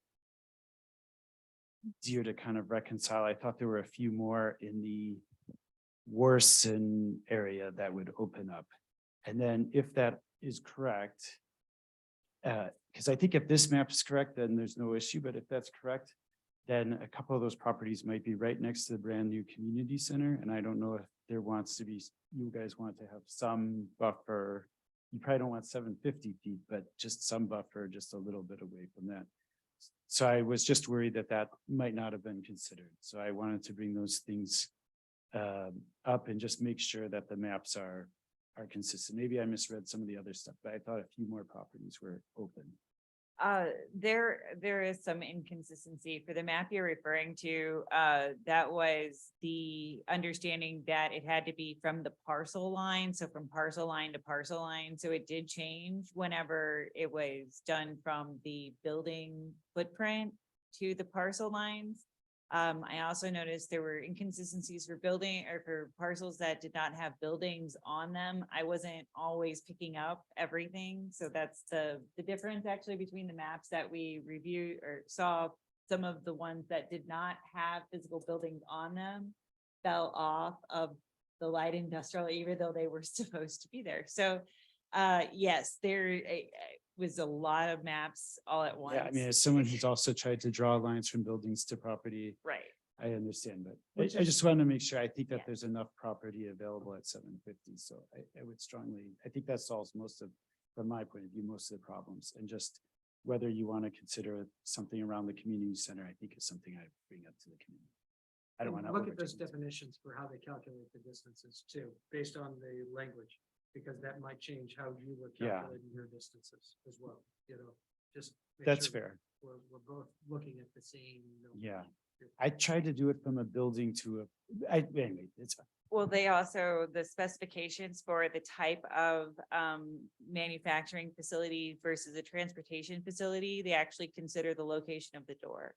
easier to kind of reconcile. I thought there were a few more in the Warson area that would open up. And then if that is correct, because I think if this map is correct, then there's no issue, but if that's correct, then a couple of those properties might be right next to the brand new community center. And I don't know if there wants to be, you guys want to have some buffer. You probably don't want 750 feet, but just some buffer, just a little bit away from that. So I was just worried that that might not have been considered. So I wanted to bring those things up and just make sure that the maps are consistent. Maybe I misread some of the other stuff, but I thought a few more properties were open. There is some inconsistency for the map you're referring to. That was the understanding that it had to be from the parcel line. So from parcel line to parcel line. So it did change whenever it was done from the building footprint to the parcel lines. I also noticed there were inconsistencies for building or for parcels that did not have buildings on them. I wasn't always picking up everything. So that's the difference actually between the maps that we reviewed or saw. Some of the ones that did not have physical buildings on them fell off of the light industrial, even though they were supposed to be there. So yes, there was a lot of maps all at once. Yeah, I mean, as someone who's also tried to draw lines from buildings to property, Right. I understand, but Which I just wanted to make sure, I think Yeah. that there's enough property available at 750, so I would strongly, I think that solves most of, from my point of view, most of the problems, and just whether you want to consider something around the community center, I think is something I bring up to the community. I don't want to Look at those definitions for how they calculate the distances too, based on the language. because that might change how you were Yeah. calculating your distances as well, just. make That's sure fair. We're both looking at the same. Yeah. I tried to do it from a building to anyway, it's fine. Well, they also, the specifications for the type of manufacturing facility versus a transportation facility, they actually consider the location of the door.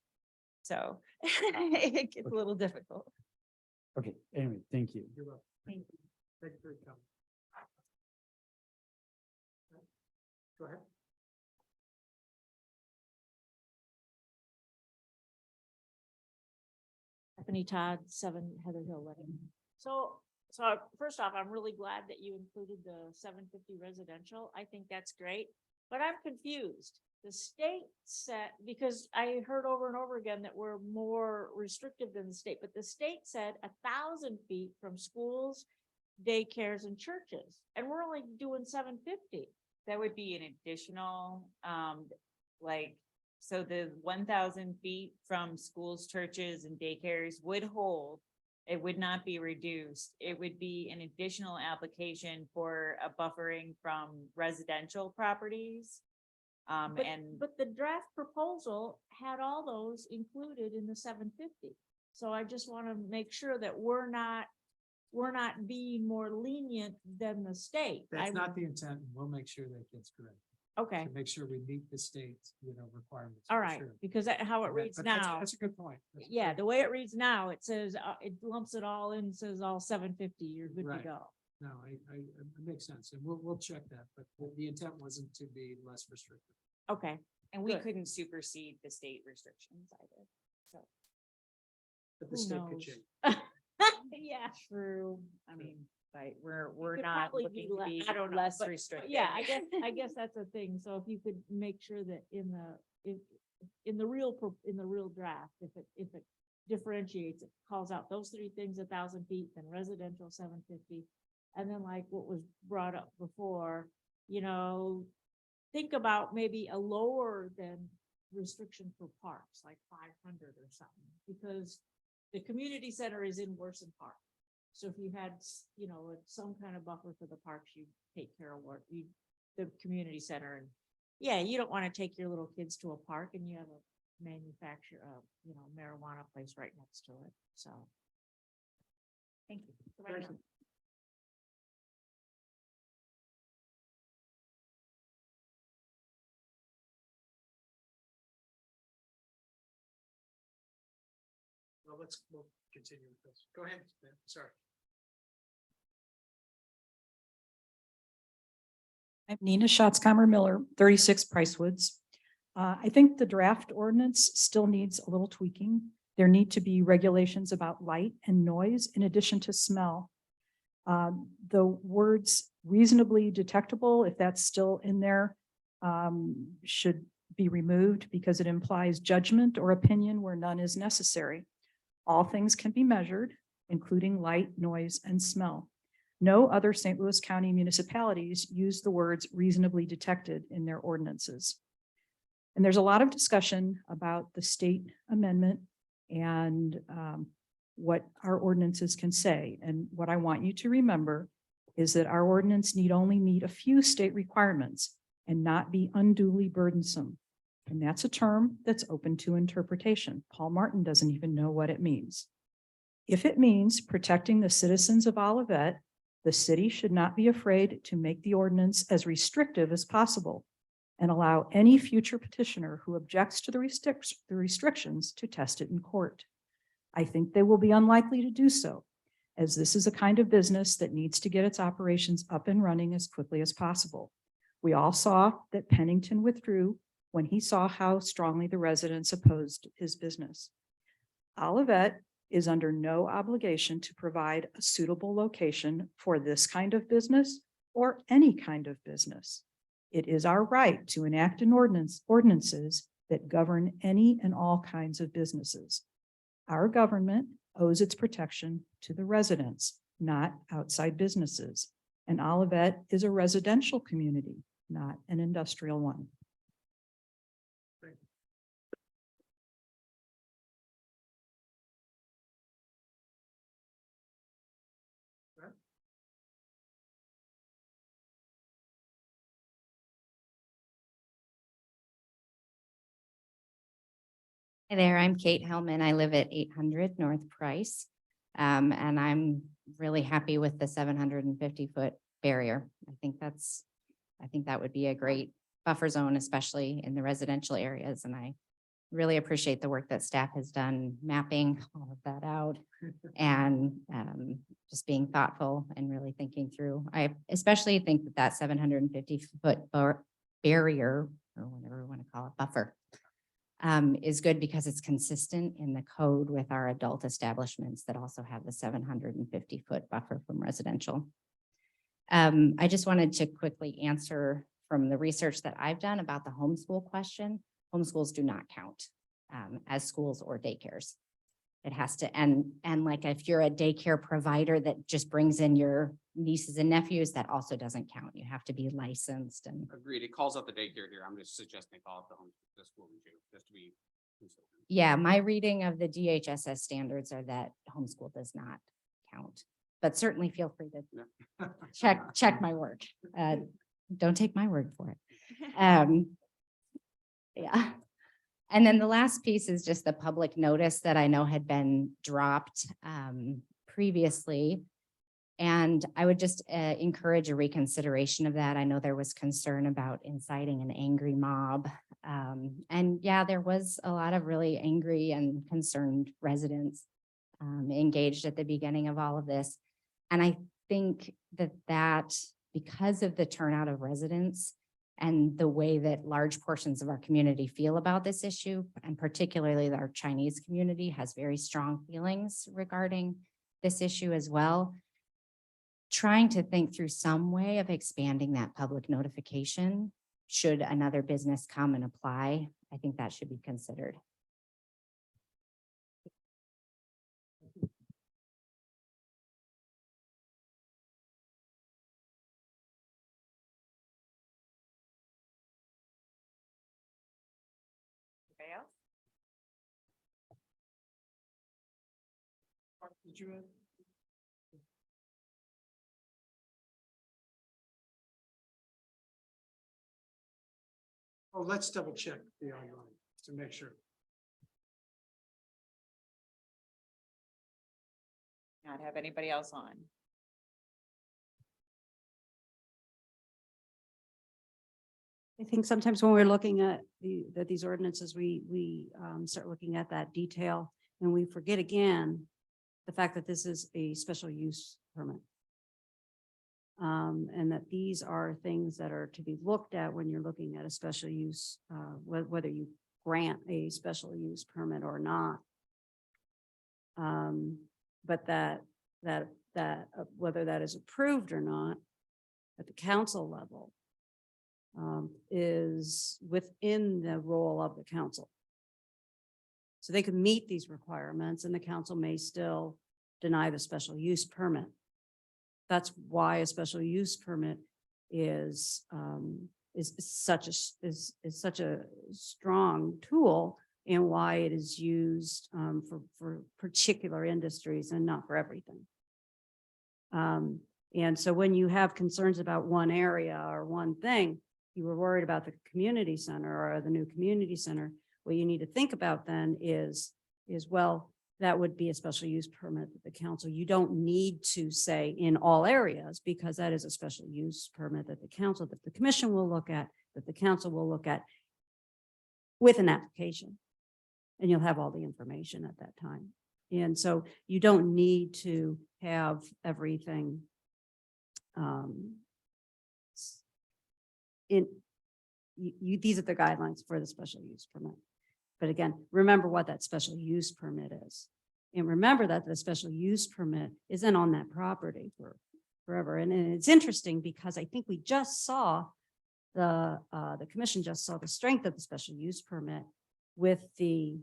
So it gets a little difficult. Okay, anyway, thank you. You're welcome. Thank you. Thank you for your comment. Go ahead. Stephanie Todd, 7 Heather Hill Lane. So first off, I'm really glad that you included the 750 residential. I think that's great, but I'm confused. The state said, because I heard over and over again that we're more restrictive than the state, but the state said 1,000 feet from schools, daycares and churches, and we're only doing 750. That would be an additional, like, so the 1,000 feet from schools, churches and daycares would hold. It would not be reduced. It would be an additional application for a buffering from residential properties. But the draft proposal had all those included in the 750. So I just want to make sure that we're not being more lenient than the state. That's not the intent. and We'll make sure that gets correct. Okay, To make sure we meet the state, requirements. all for right, sure. because how it But reads that's- now, That's a good point. That's a yeah, great- the way it reads now, it says, it lumps it all in, says all 750, you're good to Right. go. No, it makes sense. And we'll check that, but the intent wasn't to be less restrictive. Okay, And we Good. couldn't supersede the state restrictions either. So, But the Who state could knows? change. yeah. true. I mean, but we're could not probably looking be to le- be I don't know, less but restrictive. yeah, I guess that's a thing. So if you could make sure that in the real draft, if it differentiates, it calls out those 3 things, 1,000 feet, then residential 750. And then like what was brought up before, think about maybe a lower than restriction for parks, like 500 or something, because the community center is in Worsen Park. So if you had, some kind of buffer for the parks, you take care of the community center. And yeah, you don't want to take your little kids to a park and you have a marijuana place right next to it. So. Thank you. Thank you. Well, we'll continue with this. Go ahead, man. Sorry. I'm Nina Schatzkammer Miller, 36 Pricewoods. I think the draft ordinance still needs a little tweaking. There need to be regulations about light and noise in addition to smell. The words reasonably detectable, if that's still in there, should be removed because it implies judgment or opinion where none is necessary. All things can be measured, including light, noise, and smell. No other St. Louis County municipalities use the words reasonably detected in their ordinances. And there's a lot of discussion about the state amendment and what our ordinances can say. And what I want you to remember is that our ordinance need only meet a few state requirements and not be unduly burdensome. And that's a term that's open to interpretation. Paul Martin doesn't even know what it means. If it means protecting the citizens of Olivet, the city should not be afraid to make the ordinance as restrictive as possible and allow any future petitioner who objects to the restrictions to test it in court. I think they will be unlikely to do so, as this is a kind of business that needs to get its operations up and running as quickly as possible. We all saw that Pennington withdrew when he saw how strongly the residents opposed his business. Olivet is under no obligation to provide a suitable location for this kind of business or any kind of business. It is our right to enact an ordinances that govern any and all kinds of businesses. Our government owes its protection to the residents, not outside businesses. And Olivet is a residential community, not an industrial one. Hi there, I'm Kate Hellman. I live at 800 North Price. And I'm really happy with the 750-foot barrier. I think that would be a great buffer zone, especially in the residential areas. And I really appreciate the work that staff has done mapping all of that out and just being thoughtful and really thinking through. I especially think that 750-foot barrier, or whatever we want to call it, buffer, is good because it's consistent in the code with our adult establishments that also have the 750-foot buffer from residential. I just wanted to quickly answer from the research that I've done about the homeschool question. Homeschools do not count as schools or daycares. It has to, and like if you're a daycare provider that just brings in your nieces and nephews, that also doesn't count. You have to be licensed and. Agreed. It calls out the daycare here. I'm just suggesting call out the school too, just to be consistent. Yeah, my reading of the DHSS standards are that homeschool does not count, but certainly feel free to check my work. Don't take my word for it. Yeah. And then the last piece is just the public notice that I know had been dropped previously. And I would just encourage a reconsideration of that. I know there was concern about inciting an angry mob. And yeah, there was a lot of really angry and concerned residents engaged at the beginning of all of this. And I think that because of the turnout of residents and the way that large portions of our community feel about this issue, and particularly our Chinese community has very strong feelings regarding this issue as well, trying to think through some way of expanding that public notification should another business come and apply. I think that should be considered. Anybody else? Did you have? Oh, let's double check the online to make sure. Not have anybody else on. I think sometimes when we're looking at these ordinances, we start looking at that detail and we forget again the fact that this is a special use permit. And that these are things that are to be looked at when you're looking at a special use, whether you grant a special use permit or not. But that whether that is approved or not at the council level is within the role of the council. So they could meet these requirements and the council may still deny the special use permit. That's why a special use permit is such a strong tool and why it is used for particular industries and not for everything. And so when you have concerns about one area or one thing, you were worried about the community center or the new community center, what you need to think about then is well, that would be a special use permit that the council, you don't need to say in all areas because that is a special use permit that the council, that the commission will look at, that the council will look at with an application. And you'll have all the information at that time. And so you don't need to have everything these are the guidelines for the special use permit. But again, remember what that special use permit is. And remember that the special use permit isn't on that property for forever. And it's interesting because I think we just saw the commission just saw the strength of the special use permit with the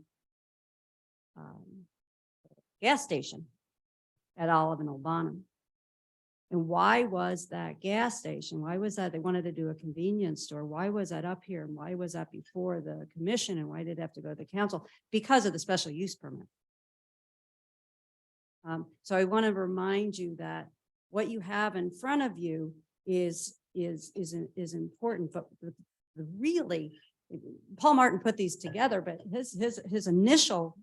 gas station at Olive and Obanum. And why was that gas station? Why was that? They wanted to do a convenience store. Why was that up here? And why was that before the commission? And why did it have to go to the council? Because of the special use permit. So I want to remind you that what you have in front of you is important, but the really Paul Martin put these together, but his initial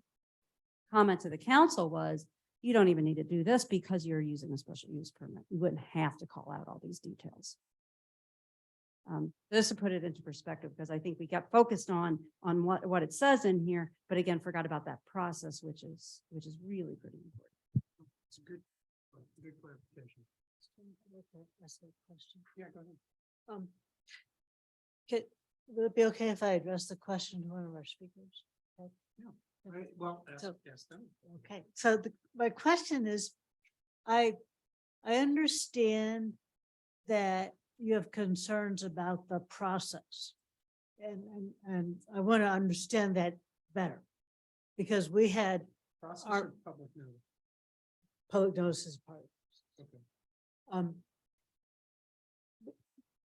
comment to the council was, you don't even need to do this because you're using a special use permit. You wouldn't have to call out all these details. Just to put it into perspective, because I think we got focused on what it says in here, but again, forgot about that process, which is really pretty important. It's a good clarification. That's the question. Yeah, go ahead. Would it be okay if I address the question to one of our speakers? Right, well, So- yes, then. Okay, so my question is, I understand that you have concerns about the process. And I want to understand that better. Because we had Process Our- or public notice? public notices part. Okay.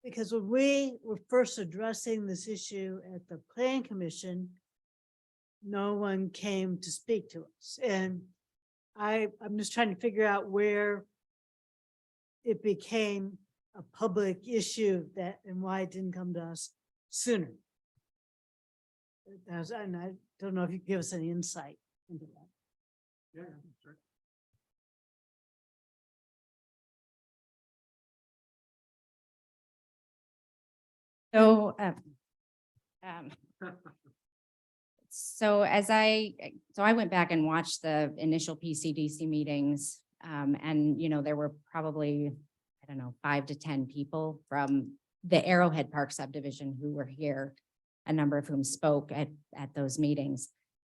Because when we were first addressing this issue at the plan commission, no one came to speak to us. And I'm just trying to figure out where it became a public issue and why it didn't come to us sooner. And I don't know if you can give us any insight into that. Yeah, that's right. So, so I went back and watched the initial PCDC meetings. And, there were probably, I don't know, 5 to 10 people from the Arrowhead Park subdivision who were here, a number of whom spoke at those meetings.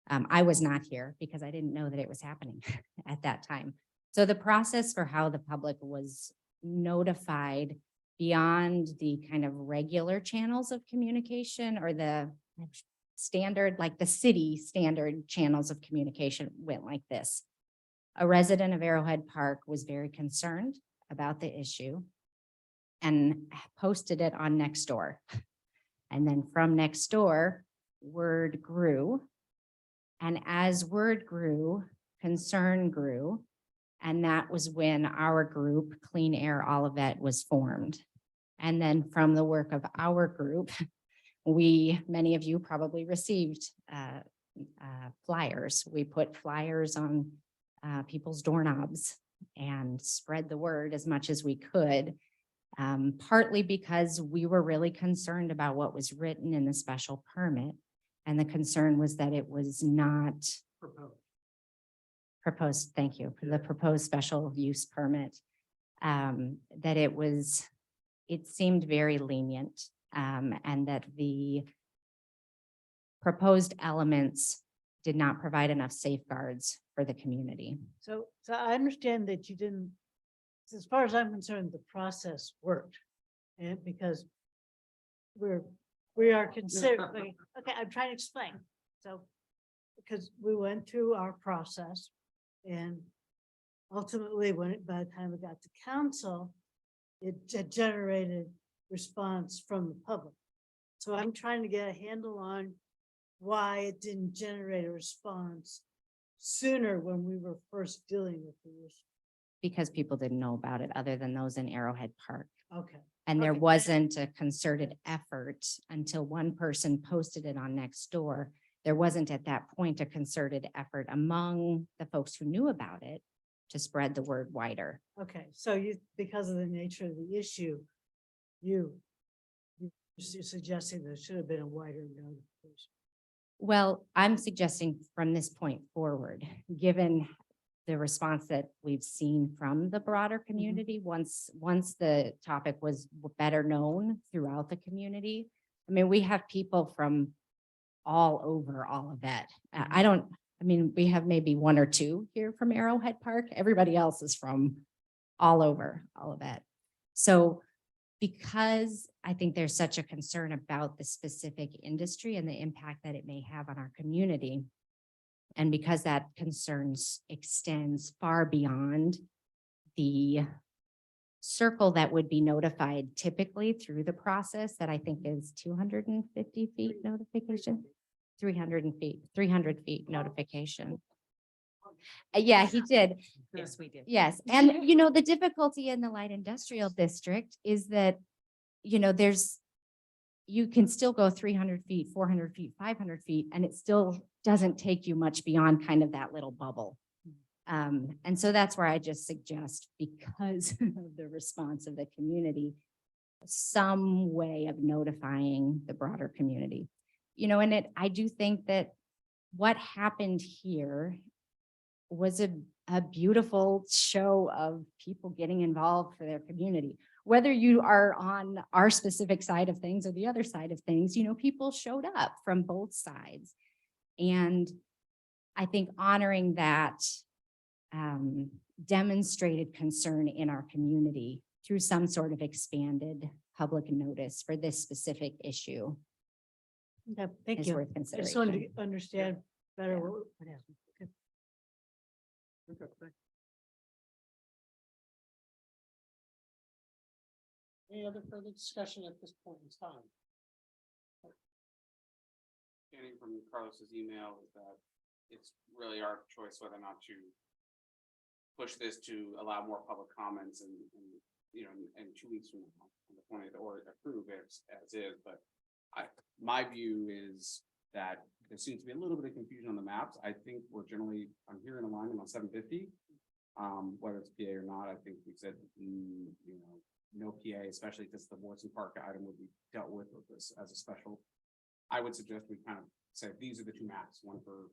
I was not here because I didn't know that it was happening at that time. So the process for how the public was notified beyond the kind of regular channels of communication or the standard, like the city standard channels of communication went like this. A resident of Arrowhead Park was very concerned about the issue and posted it on Nextdoor. And then from Nextdoor, word grew. And as word grew, concern grew. And that was when our group, Clean Air Olivet, was formed. And then from the work of our group, many of you probably received flyers. We put flyers on people's doorknobs and spread the word as much as we could. Partly because we were really concerned about what was written in the special permit. And the concern was that it was not proposed, thank you, for the proposed special use permit. That it seemed very lenient, and that the proposed elements did not provide enough safeguards for the community. So I understand that you didn't, as far as I'm concerned, the process worked. And because we are considered, okay, I'm trying to explain. So, because we went through our process and ultimately by the time it got to council, it generated response from the public. So I'm trying to get a handle on why it didn't generate a response sooner when we were first dealing with the issue. Because people didn't know about it other than those in Arrowhead Park. Okay. And there Okay. wasn't a concerted effort until one person posted it on Nextdoor. There wasn't at that point a concerted effort among the folks who knew about it to spread the word wider. Okay, so because of the nature of the issue, you're suggesting there should have been a wider notification. Well, I'm suggesting from this point forward, given the response that we've seen from the broader community, once the topic was better known throughout the community. I mean, we have people from all over all of that. We have maybe 1 or 2 here from Arrowhead Park. Everybody else is from all over all of that. So because I think there's such a concern about the specific industry and the impact that it may have on our community, and because that concerns extends far beyond the circle that would be notified typically through the process that I think is 250 feet notification, 300 feet notification. Yeah, he did. Yes, we did. Yes, and the difficulty in the light industrial district is that, there's you can still go 300 feet, 400 feet, 500 feet, and it still doesn't take you much beyond kind of that little bubble. And so that's where I just suggest, because of the response of the community, some way of notifying the broader community. You know, and I do think that what happened here was a beautiful show of people getting involved for their community. Whether you are on our specific side of things or the other side of things, you know, people showed up from both sides. And I think honoring that demonstrated concern in our community through some sort of expanded public notice for this specific issue Okay, thank is you. worth I just wanted to consideration. understand better Yeah. what happened. Okay. Any other further discussion at this point in time? Getting from Carlos's email is that it's really our choice whether or not to push this to allow more public comments and you know, and 2 weeks from now, on the 20th, or approve it as is, but my view is that there seems to be a little bit of confusion on the maps. I think I'm hearing alignment on 750. Whether it's PA or not, I think we said, you know, no PA, especially because the Morrison Park item would be dealt with this as a special. I would suggest we kind of say, these are the two maps, one for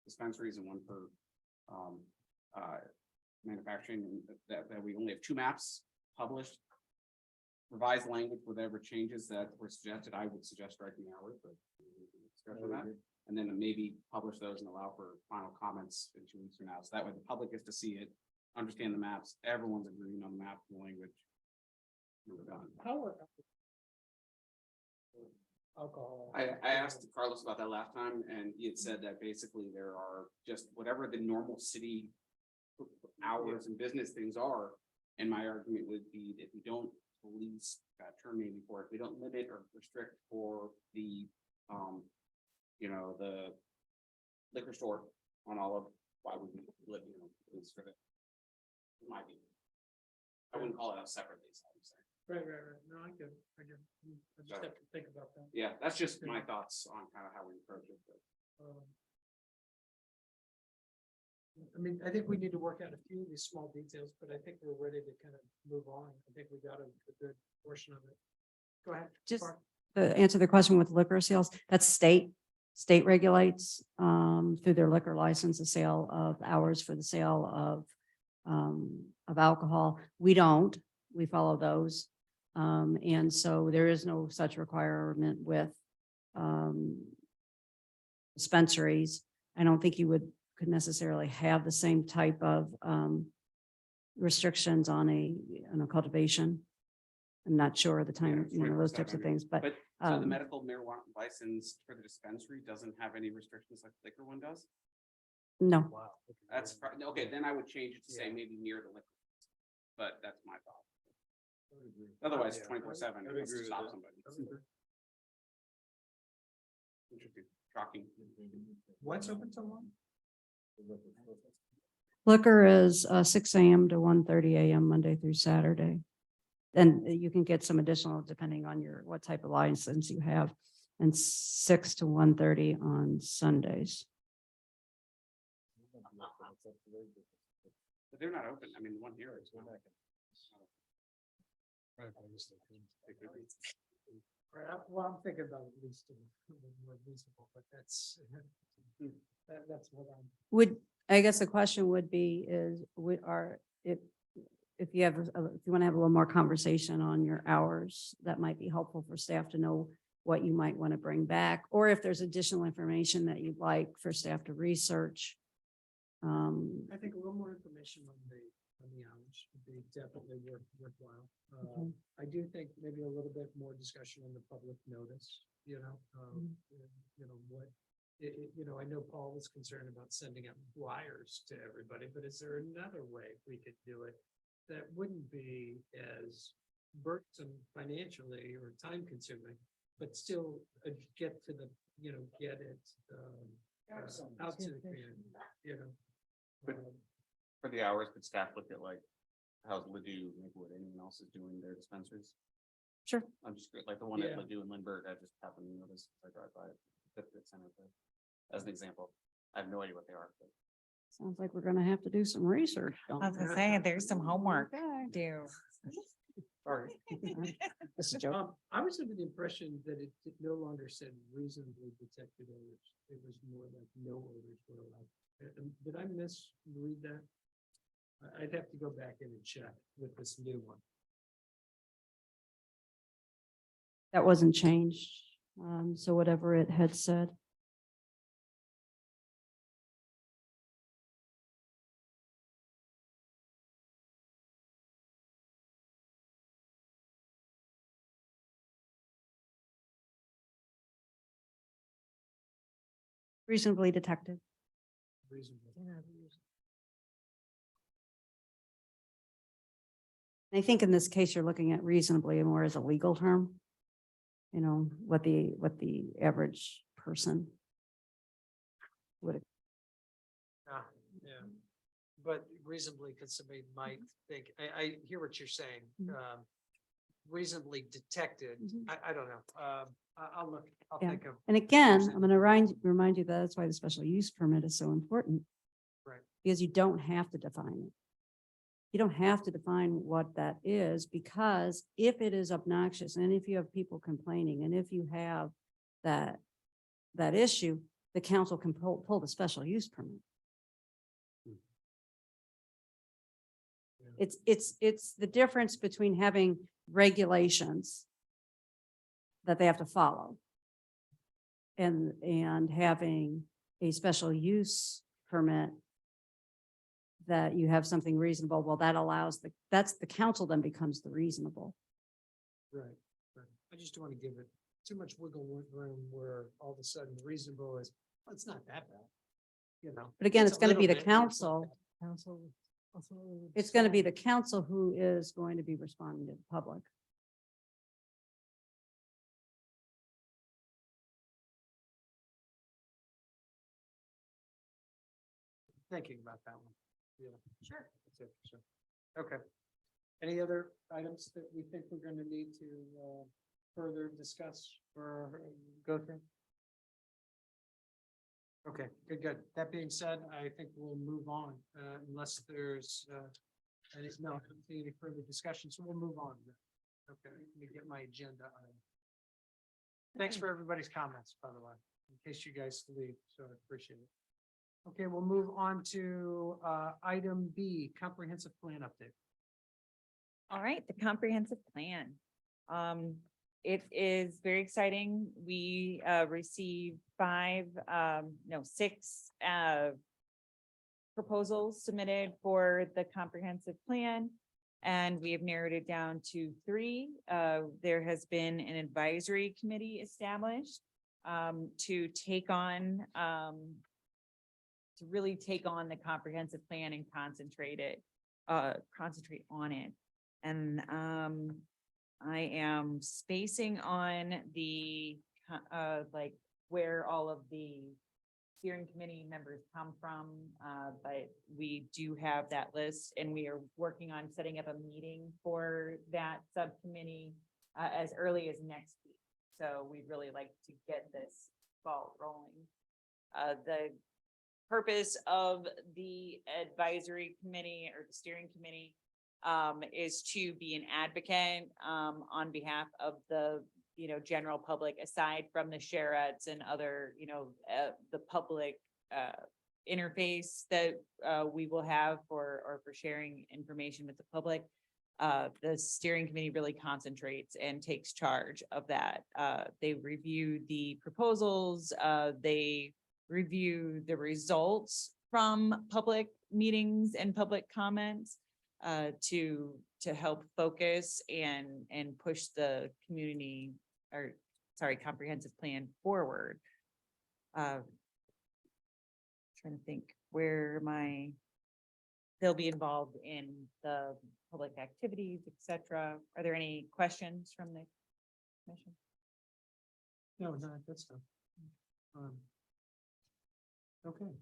dispensaries and one for manufacturing, and that we only have two maps published. Revised language, whatever changes that were suggested, I would suggest striking the hours, but we can discuss on that. And then maybe publish those and allow for final comments in 2 weeks from now. So that way the public gets to see it, understand the maps, everyone's agreeing on the map and the language. And we're done. Alcohol. I asked Carlos about that last time, and he had said that basically there are just whatever the normal city hours and business things are. And my argument would be that we don't police that term maybe for it, we don't limit or restrict for the, you know, the liquor store on all of, why would we live, you know, it's for the, in my view. I wouldn't call it out separately, so I'm saying. Right. No, I get. I just have to think about that. Yeah, that's just my thoughts on kind of how we approach it, but. I mean, I think we need to work out a few of these small details, but I think we're ready to kind of move on. I think we got a good portion of it. Go ahead. Just Barb. to answer the question with liquor sales, that's state regulates through their liquor license, the sale of hours for the sale of alcohol. We don't, we follow those. And so there is no such requirement with dispensaries. I don't think you could necessarily have the same type of restrictions on a cultivation. I'm not sure of the time, Yeah, those types of 24/7. things, but So the medical marijuana license for the dispensary doesn't have any restrictions like liquor one does? no. Wow. That's, okay, then I would change it to say maybe near the liquor. But that's my thought. Otherwise, Yeah, 24/7, I would let's agree with stop that. somebody. Interesting, shocking. What's open till one? Liquor is 6 a.m. to 1:30 a.m. Monday through Saturday. And you can get some additional depending on what type of license you have, and 6 to 1:30 on Sundays. But they're not open, I mean, the one here is not. Right, well, I'm thinking about at least a little more reasonable, but that's what I'm. I guess the question would be if you want to have a little more conversation on your hours, that might be helpful for staff to know what you might want to bring back, or if there's additional information that you'd like for staff to research. I think a little more information on the hours would be definitely worthwhile. Okay. I do think maybe a little bit more discussion on the public notice, you know, I know Paul was concerned about sending out flyers to everybody, but is there another way we could do it that wouldn't be as burdensome financially or time consuming, but still get to the, get it out to the community, But- For the hours, could staff look at like, how's Ladue, Maplewood, anyone else is doing their dispensaries? Sure. I'm just like the one at Yeah. Ladue and Lindbergh, I just happened to notice as I drive by Fifth Center as an example. I have no idea what they are, but Sounds like we're gonna have to do some research. don't I was gonna we? say, there's some homework Okay. due. Sorry. This is a joke. I was under the impression that it no longer said reasonably detected odors. It was more like no odors were allowed. Did I misread that? I'd have to go back in and check with this new one. That wasn't changed. So whatever it had said. Reasonably detected. Reasonable. I think in this case, you're looking at reasonably more as a legal term. You know, what the average person would. Yeah. But reasonably, because somebody might think, I hear what you're saying. Mhm. Reasonably detected, Mhm. I don't know. I'll look, I'll Yeah. think of. And again, I'm gonna remind you that that's why the special use permit is so important. Right. Because you don't have to define it. You don't have to define what that is, because if it is obnoxious and if you have people complaining and if you have that issue, the council can pull the special use permit. It's the difference between having regulations that they have to follow and having a special use permit that you have something reasonable. Well, that allows that's the council then becomes the reasonable. Right, right. I just don't want to give it too much wiggle room where all of a sudden reasonable is, well, it's not that bad. You know. But again, it's a going to be the little bit, but it's not council. bad. Council. It's going to be the council who is going to be responding to the public. Thinking about that one. Yeah. Sure. Sure. Okay. Any other items that we think we're gonna need to further discuss or go through? Okay, good. That being said, I think we'll move on unless there's any further discussion, so we'll move on. Okay, let me get my agenda. Thanks for everybody's comments, by the way, in case you guys leave, so I appreciate it. Okay, we'll move on to item B, comprehensive plan update. All right, the comprehensive plan. It is very exciting. We received six proposals submitted for the comprehensive plan. And we have narrowed it down to three. There has been an advisory committee established to take on to really take on the comprehensive plan and concentrate on it. And I am spacing on the like where all of the steering committee members come from, but we do have that list and we are working on setting up a meeting for that subcommittee as early as next week. So we'd really like to get this ball rolling. The purpose of the advisory committee or the steering committee is to be an advocate on behalf of the general public, aside from the sharettes and other the public interface that we will have for sharing information with the public. The steering committee really concentrates and takes charge of that. They review the proposals, they review the results from public meetings and public comments to help focus and push the comprehensive plan forward. Trying to think where they'll be involved in the public activities, etc. Are there any questions from the commission? No, that's not. Okay.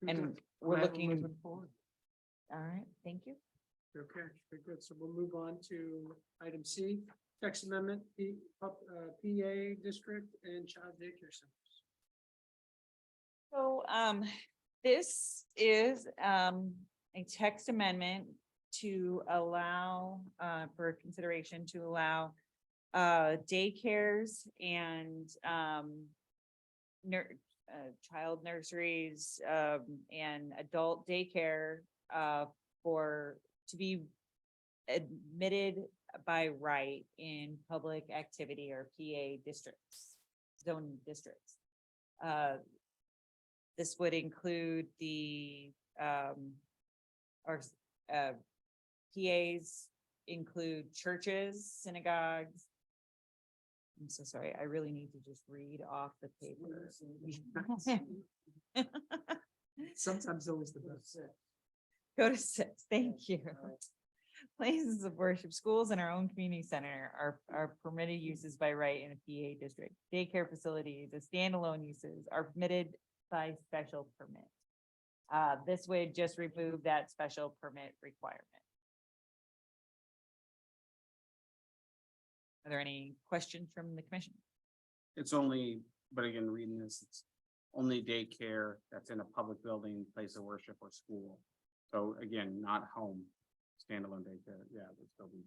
And Good. we're Glad looking. moving forward. All right, thank you. Okay, very good. So we'll move on to item C, text amendment, PA district and child daycare centers. So, this is, a text amendment to allow, for consideration to allow, daycares and, child nurseries, and adult daycare, to be admitted by right in public activity or PA districts, zone districts. This would include the, PAs include churches, synagogues. I'm so sorry, I really need to just read off the paper. Sometimes always the best. Go to 6, thank you. Places of worship, schools and our own community center are permitted uses by right in a PA district. Daycare facilities, the standalone uses are permitted by special permit. This would just remove that special permit requirement. Are there any questions from the commission? It's only, but again, reading this, it's only daycare that's in a public building, place of worship or school. So again, not home, standalone daycare. Yeah, would still be.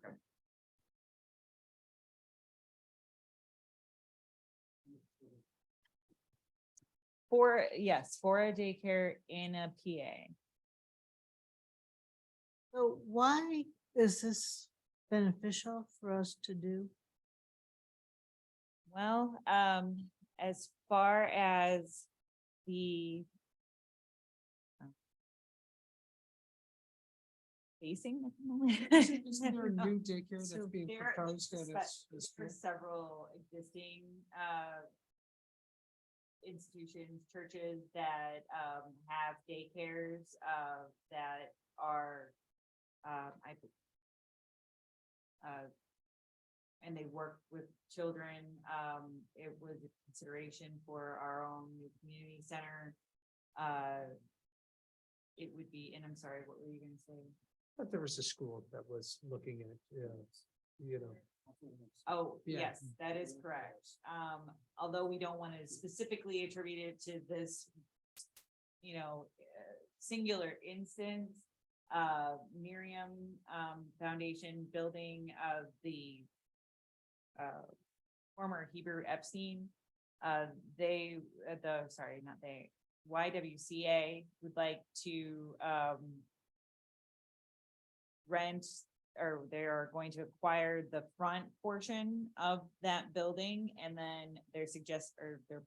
Okay. Yes, for a daycare in a PA. So why is this beneficial for us to do? Well, as far as the facing. Is there a new daycare that's So being there proposed is that for several existing institutions, churches that have daycares that are and they work with children. It was a consideration for our own new community center. It would be, and I'm sorry, what were you gonna say? But there was a school that was looking at, you know. Oh, Yeah. yes, that is correct. Although we don't want to specifically attribute it to this, singular instance, Miriam, Foundation building of the former Hebrew Epstein, YWCA would like to, rent, or they are going to acquire the front portion of that building, and then they're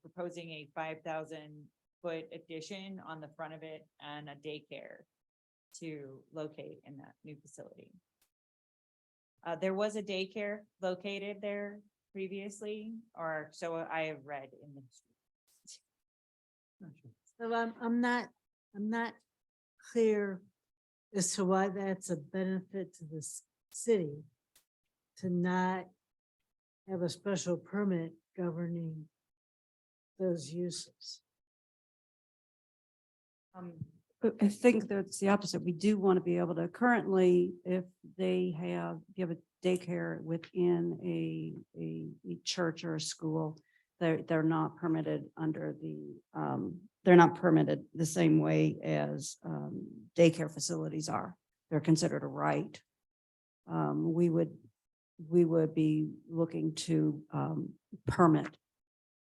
proposing a 5,000-foot addition on the front of it and a daycare to locate in that new facility. There was a daycare located there previously, or so I have read in the history. So I'm not clear as to why that's a benefit to the city to not have a special permit governing those uses. But I think that's the opposite. We do want to be able to currently, if you have a daycare within a church or a school, they're not permitted under they're not permitted the same way as daycare facilities are. They're considered a right. We would be looking to permit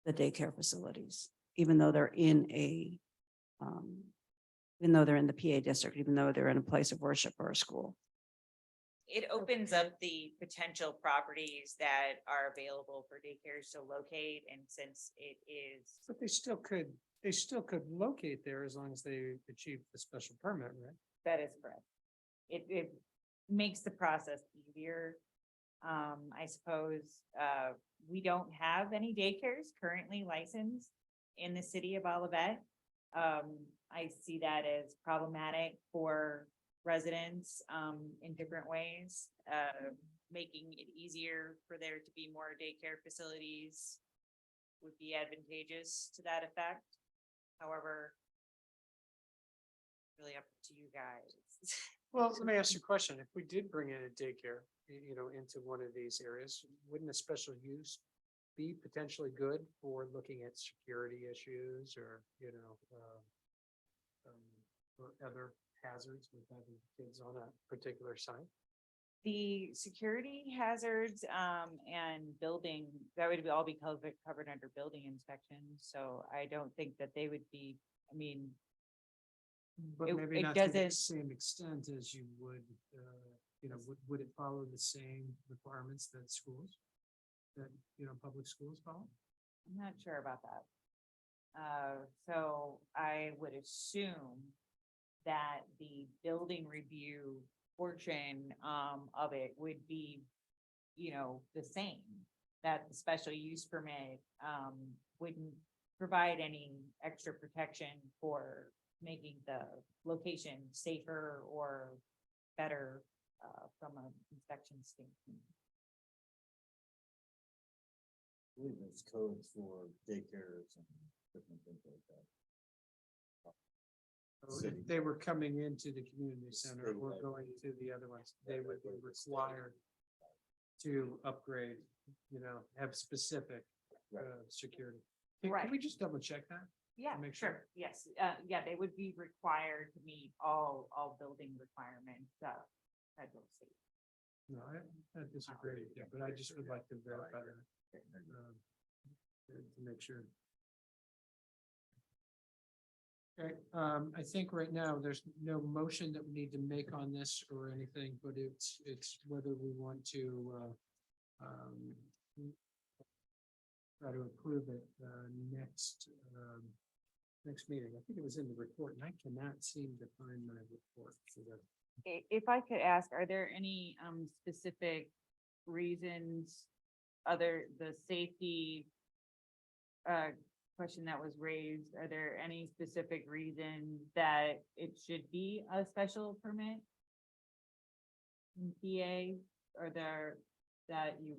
the daycare facilities, even though they're in the PA district, even though they're in a place of worship or a school. It opens up the potential properties that are available for daycares to locate, and since it is, But they still could locate there as long as they achieve the special permit, right? that is correct. It makes the process easier. I suppose, we don't have any daycares currently licensed in the city of Olivet. I see that as problematic for residents, in different ways, making it easier for there to be more daycare facilities would be advantageous to that effect. However, really up to you guys. Well, let me ask you a question. If we did bring in a daycare, into one of these areas, wouldn't a special use be potentially good for looking at security issues or, or other hazards with having kids on a particular site? The security hazards, and building, that would all be covered under building inspection, so I don't think that they would be, I mean, But It- maybe it not to the doesn't- same extent as you would, would it follow the same requirements that schools? That, public schools follow? I'm not sure about that. So I would assume that the building review portion, of it would be, the same. That the special use permit, wouldn't provide any extra protection for making the location safer or better, from an inspection standpoint. I believe there's codes for daycares and different things like that. So if they were coming into the community center or Statewide. going to the other ones, they would be required to upgrade, have specific, security. Can Right. we just double check that? Yeah, Make sure. sure, yes, yeah, they would be required to meet all building requirements, federal, state. No, I disagree, yeah, but I just would like to verify that. To make sure. Okay, I think right now, there's no motion that we need to make on this or anything, but it's whether we want to, try to approve it, next meeting. I think it was in the report and I cannot seem to find my report for that. If I could ask, are there any, specific reasons, the safety, question that was raised, are there any specific reasons that it should be a special permit? PA, or that you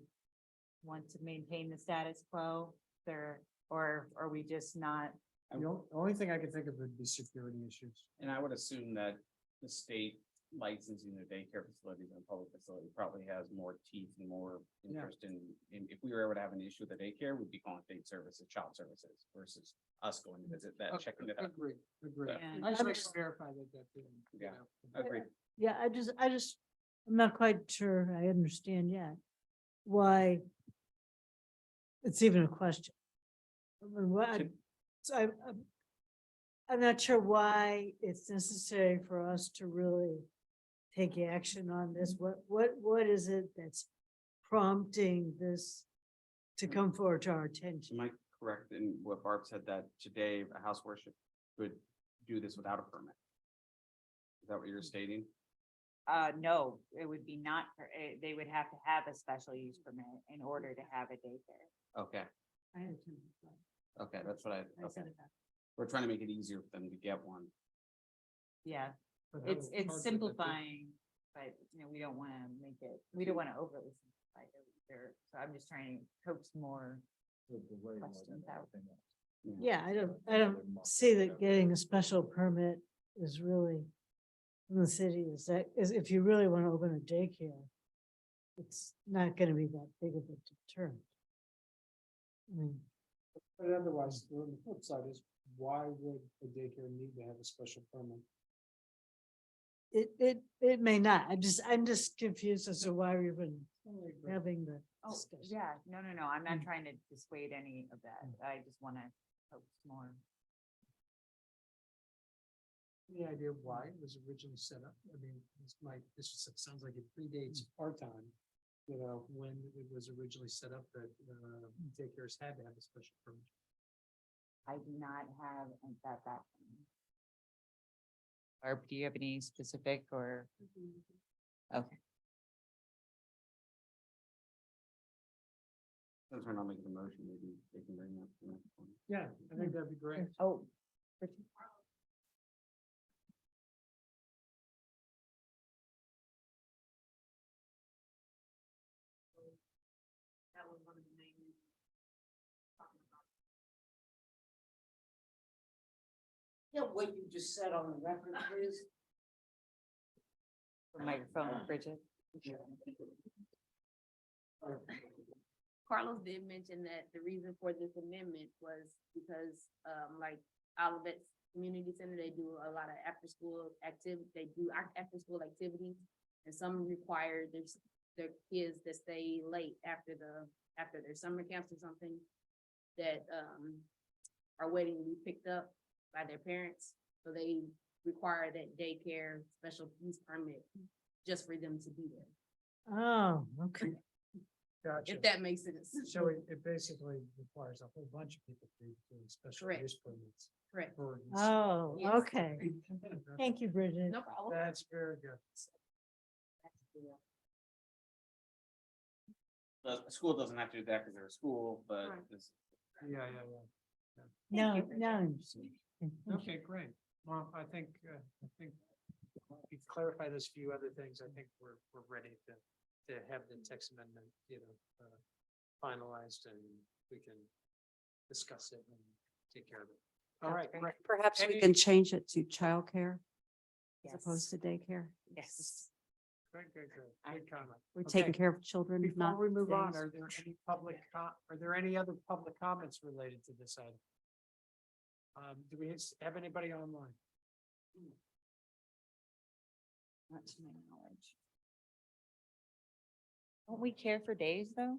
want to maintain the status quo there, or are we just not? The only thing I could think of would be security issues. And I would assume that the state licensing their daycare facilities and public facility probably has more teeth and more Yeah. interest in, if we were ever to have an issue with the daycare, we'd be calling state services, child services versus us going to visit that, checking it out. Agree. Yeah. I just like to verify that. Yeah. Agreed. Yeah, I'm not quite sure I understand yet why it's even a question. I mean, I'm not sure why it's necessary for us to really take action on this. What is it that's prompting this to come forward to our attention? Am I correct in what Barb said, that today a house worship could do this without a permit? Is that what you're stating? No, it would be not, they would have to have a special use permit in order to have a daycare. Okay, okay, that's what I okay. said it. We're trying to make it easier for them to get one. Yeah, But it's how hard would that be? simplifying, but we don't want to make it, we don't want to overly simplify it either. So I'm just trying to coax more. The way more than Questions out. everything else. Yeah, I don't see that getting a special permit is really in the city is if you really want to open a daycare, it's not gonna be that big of a deterrent. I mean, But otherwise, the flip side is, why would a daycare need to have a special permit? it may not. I'm just confused as to why we've been having the Oh, discussion. yeah, no, I'm not trying to dissuade any of that. I just want to coax more. Any idea why it was originally set up? I mean, sounds like it predates our time. When it was originally set up that daycares had to have a special permit. I do not have that background. Barb, do you have any specific or? Okay. Since we're not making a motion, maybe they can bring that to the next one. Yeah, I think that'd be great. Oh. That was one of the main. Yeah, what you just said on the record, please. Microphone, Bridget. Carlos did mention that the reason for this amendment was because, like Olivet's Community Center, they do a lot of after-school after-school activities. And some require their kids that stay late after their summer camps or something that, are waiting to be picked up by their parents. So they require that daycare special use permit just for them to be there, Oh, okay. Gotcha. if that makes sense. So it basically requires a whole bunch of people to do special Correct. use permits. Correct. for- Oh, Yes. okay. Thank you, Bridget. No problem. That's very good. The school doesn't have to do that because they're a school, but Right. it's Yeah. Now, now. I understand. Okay, great. Well, I think we clarify those few other things. I think we're ready to have the text amendment, finalized and we can discuss it and take care of it. All right. Great. great. Perhaps we Any- can change it to childcare as Yes. opposed to daycare. Yes. Good. I- Good comment. We're Okay. taking care of children, Before not we move on, days. are there any other public comments related to this item? Do we have anybody online? Not to my knowledge. Don't we care for days, though?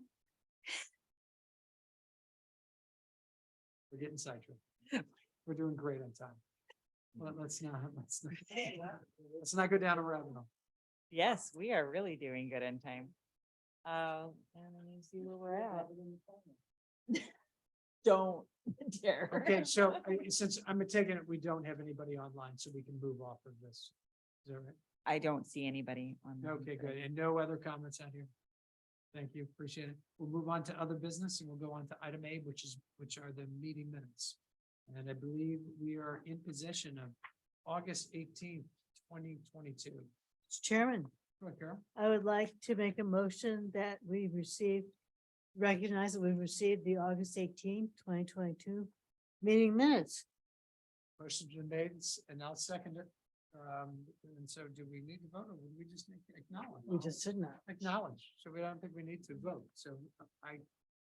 We're getting sidetracked. We're doing great on time. Well, let's not go down a rabbit hole. Yes, we are really doing good in time. And then you see where we're at. Don't dare. Okay, so since I'm taking it, we don't have anybody online, so we can move off of this. Is that right? I don't see anybody on. Okay, good. And no other comments out here? Thank you, appreciate it. We'll move on to other business and we'll go on to item A, which are the meeting minutes. And I believe we are in possession of August 18th, 2022. Mr. Chairman, Go ahead, Carol. I would like to make a motion that recognize that we've received the August 18th, 2022 meeting minutes. Motion's been made and I'll second it. And so do we need to vote or would we just need to acknowledge? We just did not. Acknowledge, so we don't think we need to vote, so I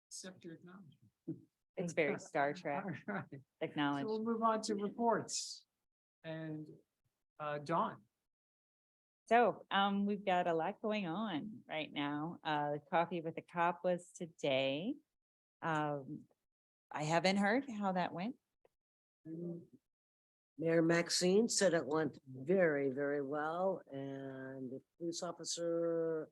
accept your acknowledgement. It's very Star Trek All right. So acknowledged. we'll move on to reports. And Dawn, So, we've got a lot going on right now. Coffee with the Cop was today. I haven't heard how that went. Mayor Maxine said it went very, very well, and the police officer,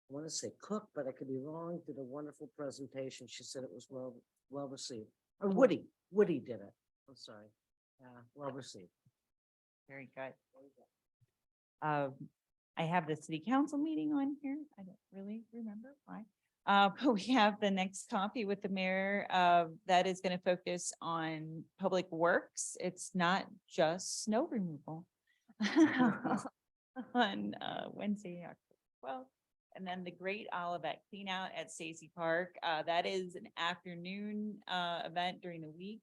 I want to say Cook, but I could be wrong, did a wonderful presentation. She said it was well received. Or Woody did it. I'm sorry. Well received. Very good. I have the city council meeting on here. I don't really remember why. But we have the next coffee with the mayor, that is going to focus on public works. It's not just snow removal. On, Wednesday, October 12th. And then the Great Olivet Clean Out at Stacy Park. That is an afternoon, event during the week.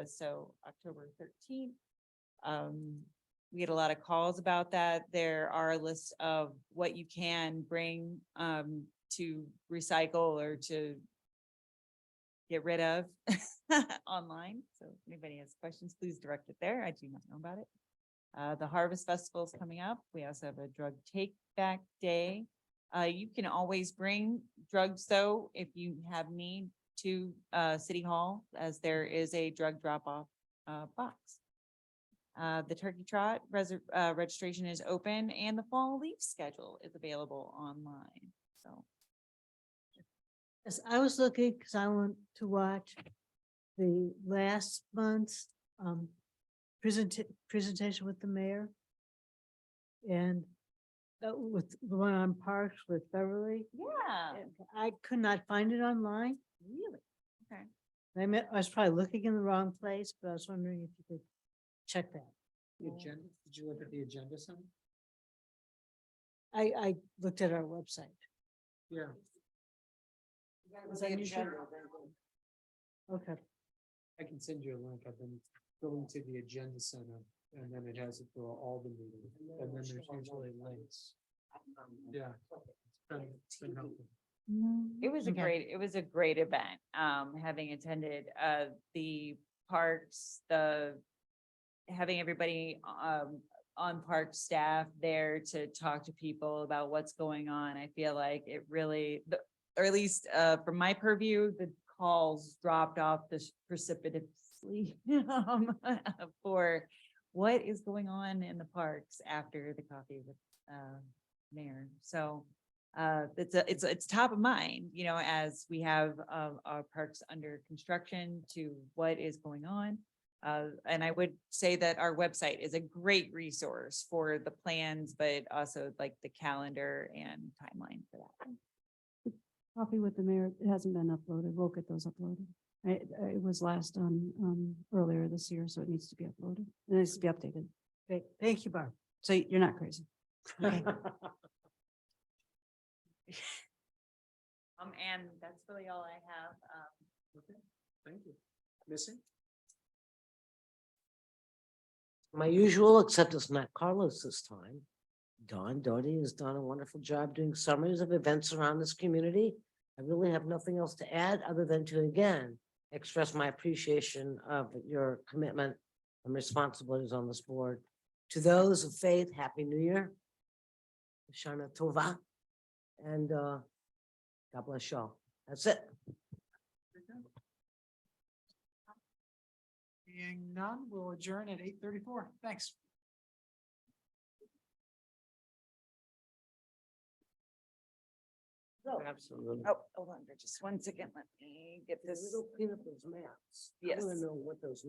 So October 13th. We get a lot of calls about that. There are lists of what you can bring to recycle or to get rid of online. So if anybody has questions, please direct it there. I do not know about it. The Harvest Festival is coming up. We also have a drug take back day. You can always bring drugs though, if you have need to City Hall, as there is a drug drop off box. The Turkey Trot registration is open and the fall leaf schedule is available online. So Yes, I was looking because I want to watch the last month's presentation with the mayor. And with the one on Parks with Beverly. yeah, And I could not find it online. really. Okay. I was probably looking in the wrong place, but I was wondering if you could check that. the agenda, did you look at the agenda some? I looked at our website. Yeah. Was that usual? Okay. I can send you a link. I've been going to the agenda center And then it has it for all the meetings, and then there's usually links. Yeah. It's been helpful. It was a great event, having attended, the parks, having everybody, on park staff there to talk to people about what's going on. I feel like it really, or at least, from my purview, the calls dropped off this precipitously, for what is going on in the parks after the coffee with, mayor. So, it's top of mind, as we have, our parks under construction to what is going on. And I would say that our website is a great resource for the plans, but also like the calendar and timeline for that. Coffee with the mayor, it hasn't been uploaded. We'll get those uploaded. It was last on, earlier this year, so it needs to be uploaded. It needs to be updated. Great. Thank you, Barb. So you're not crazy. And that's really all I have. Okay, thank you. Missing? My usual, except it's not Carlos this time. Don Doty has done a wonderful job doing summaries of events around this community. I really have nothing else to add other than to again express my appreciation of your commitment and responsibilities on this board. To those of faith, Happy New Year. Shana Tova. And God bless y'all. That's it. Being none, we'll adjourn at 8:34. Thanks. Absolutely. Oh, hold on for just one second. Let me get this. Little peanut those maps. I Yes. want to know what those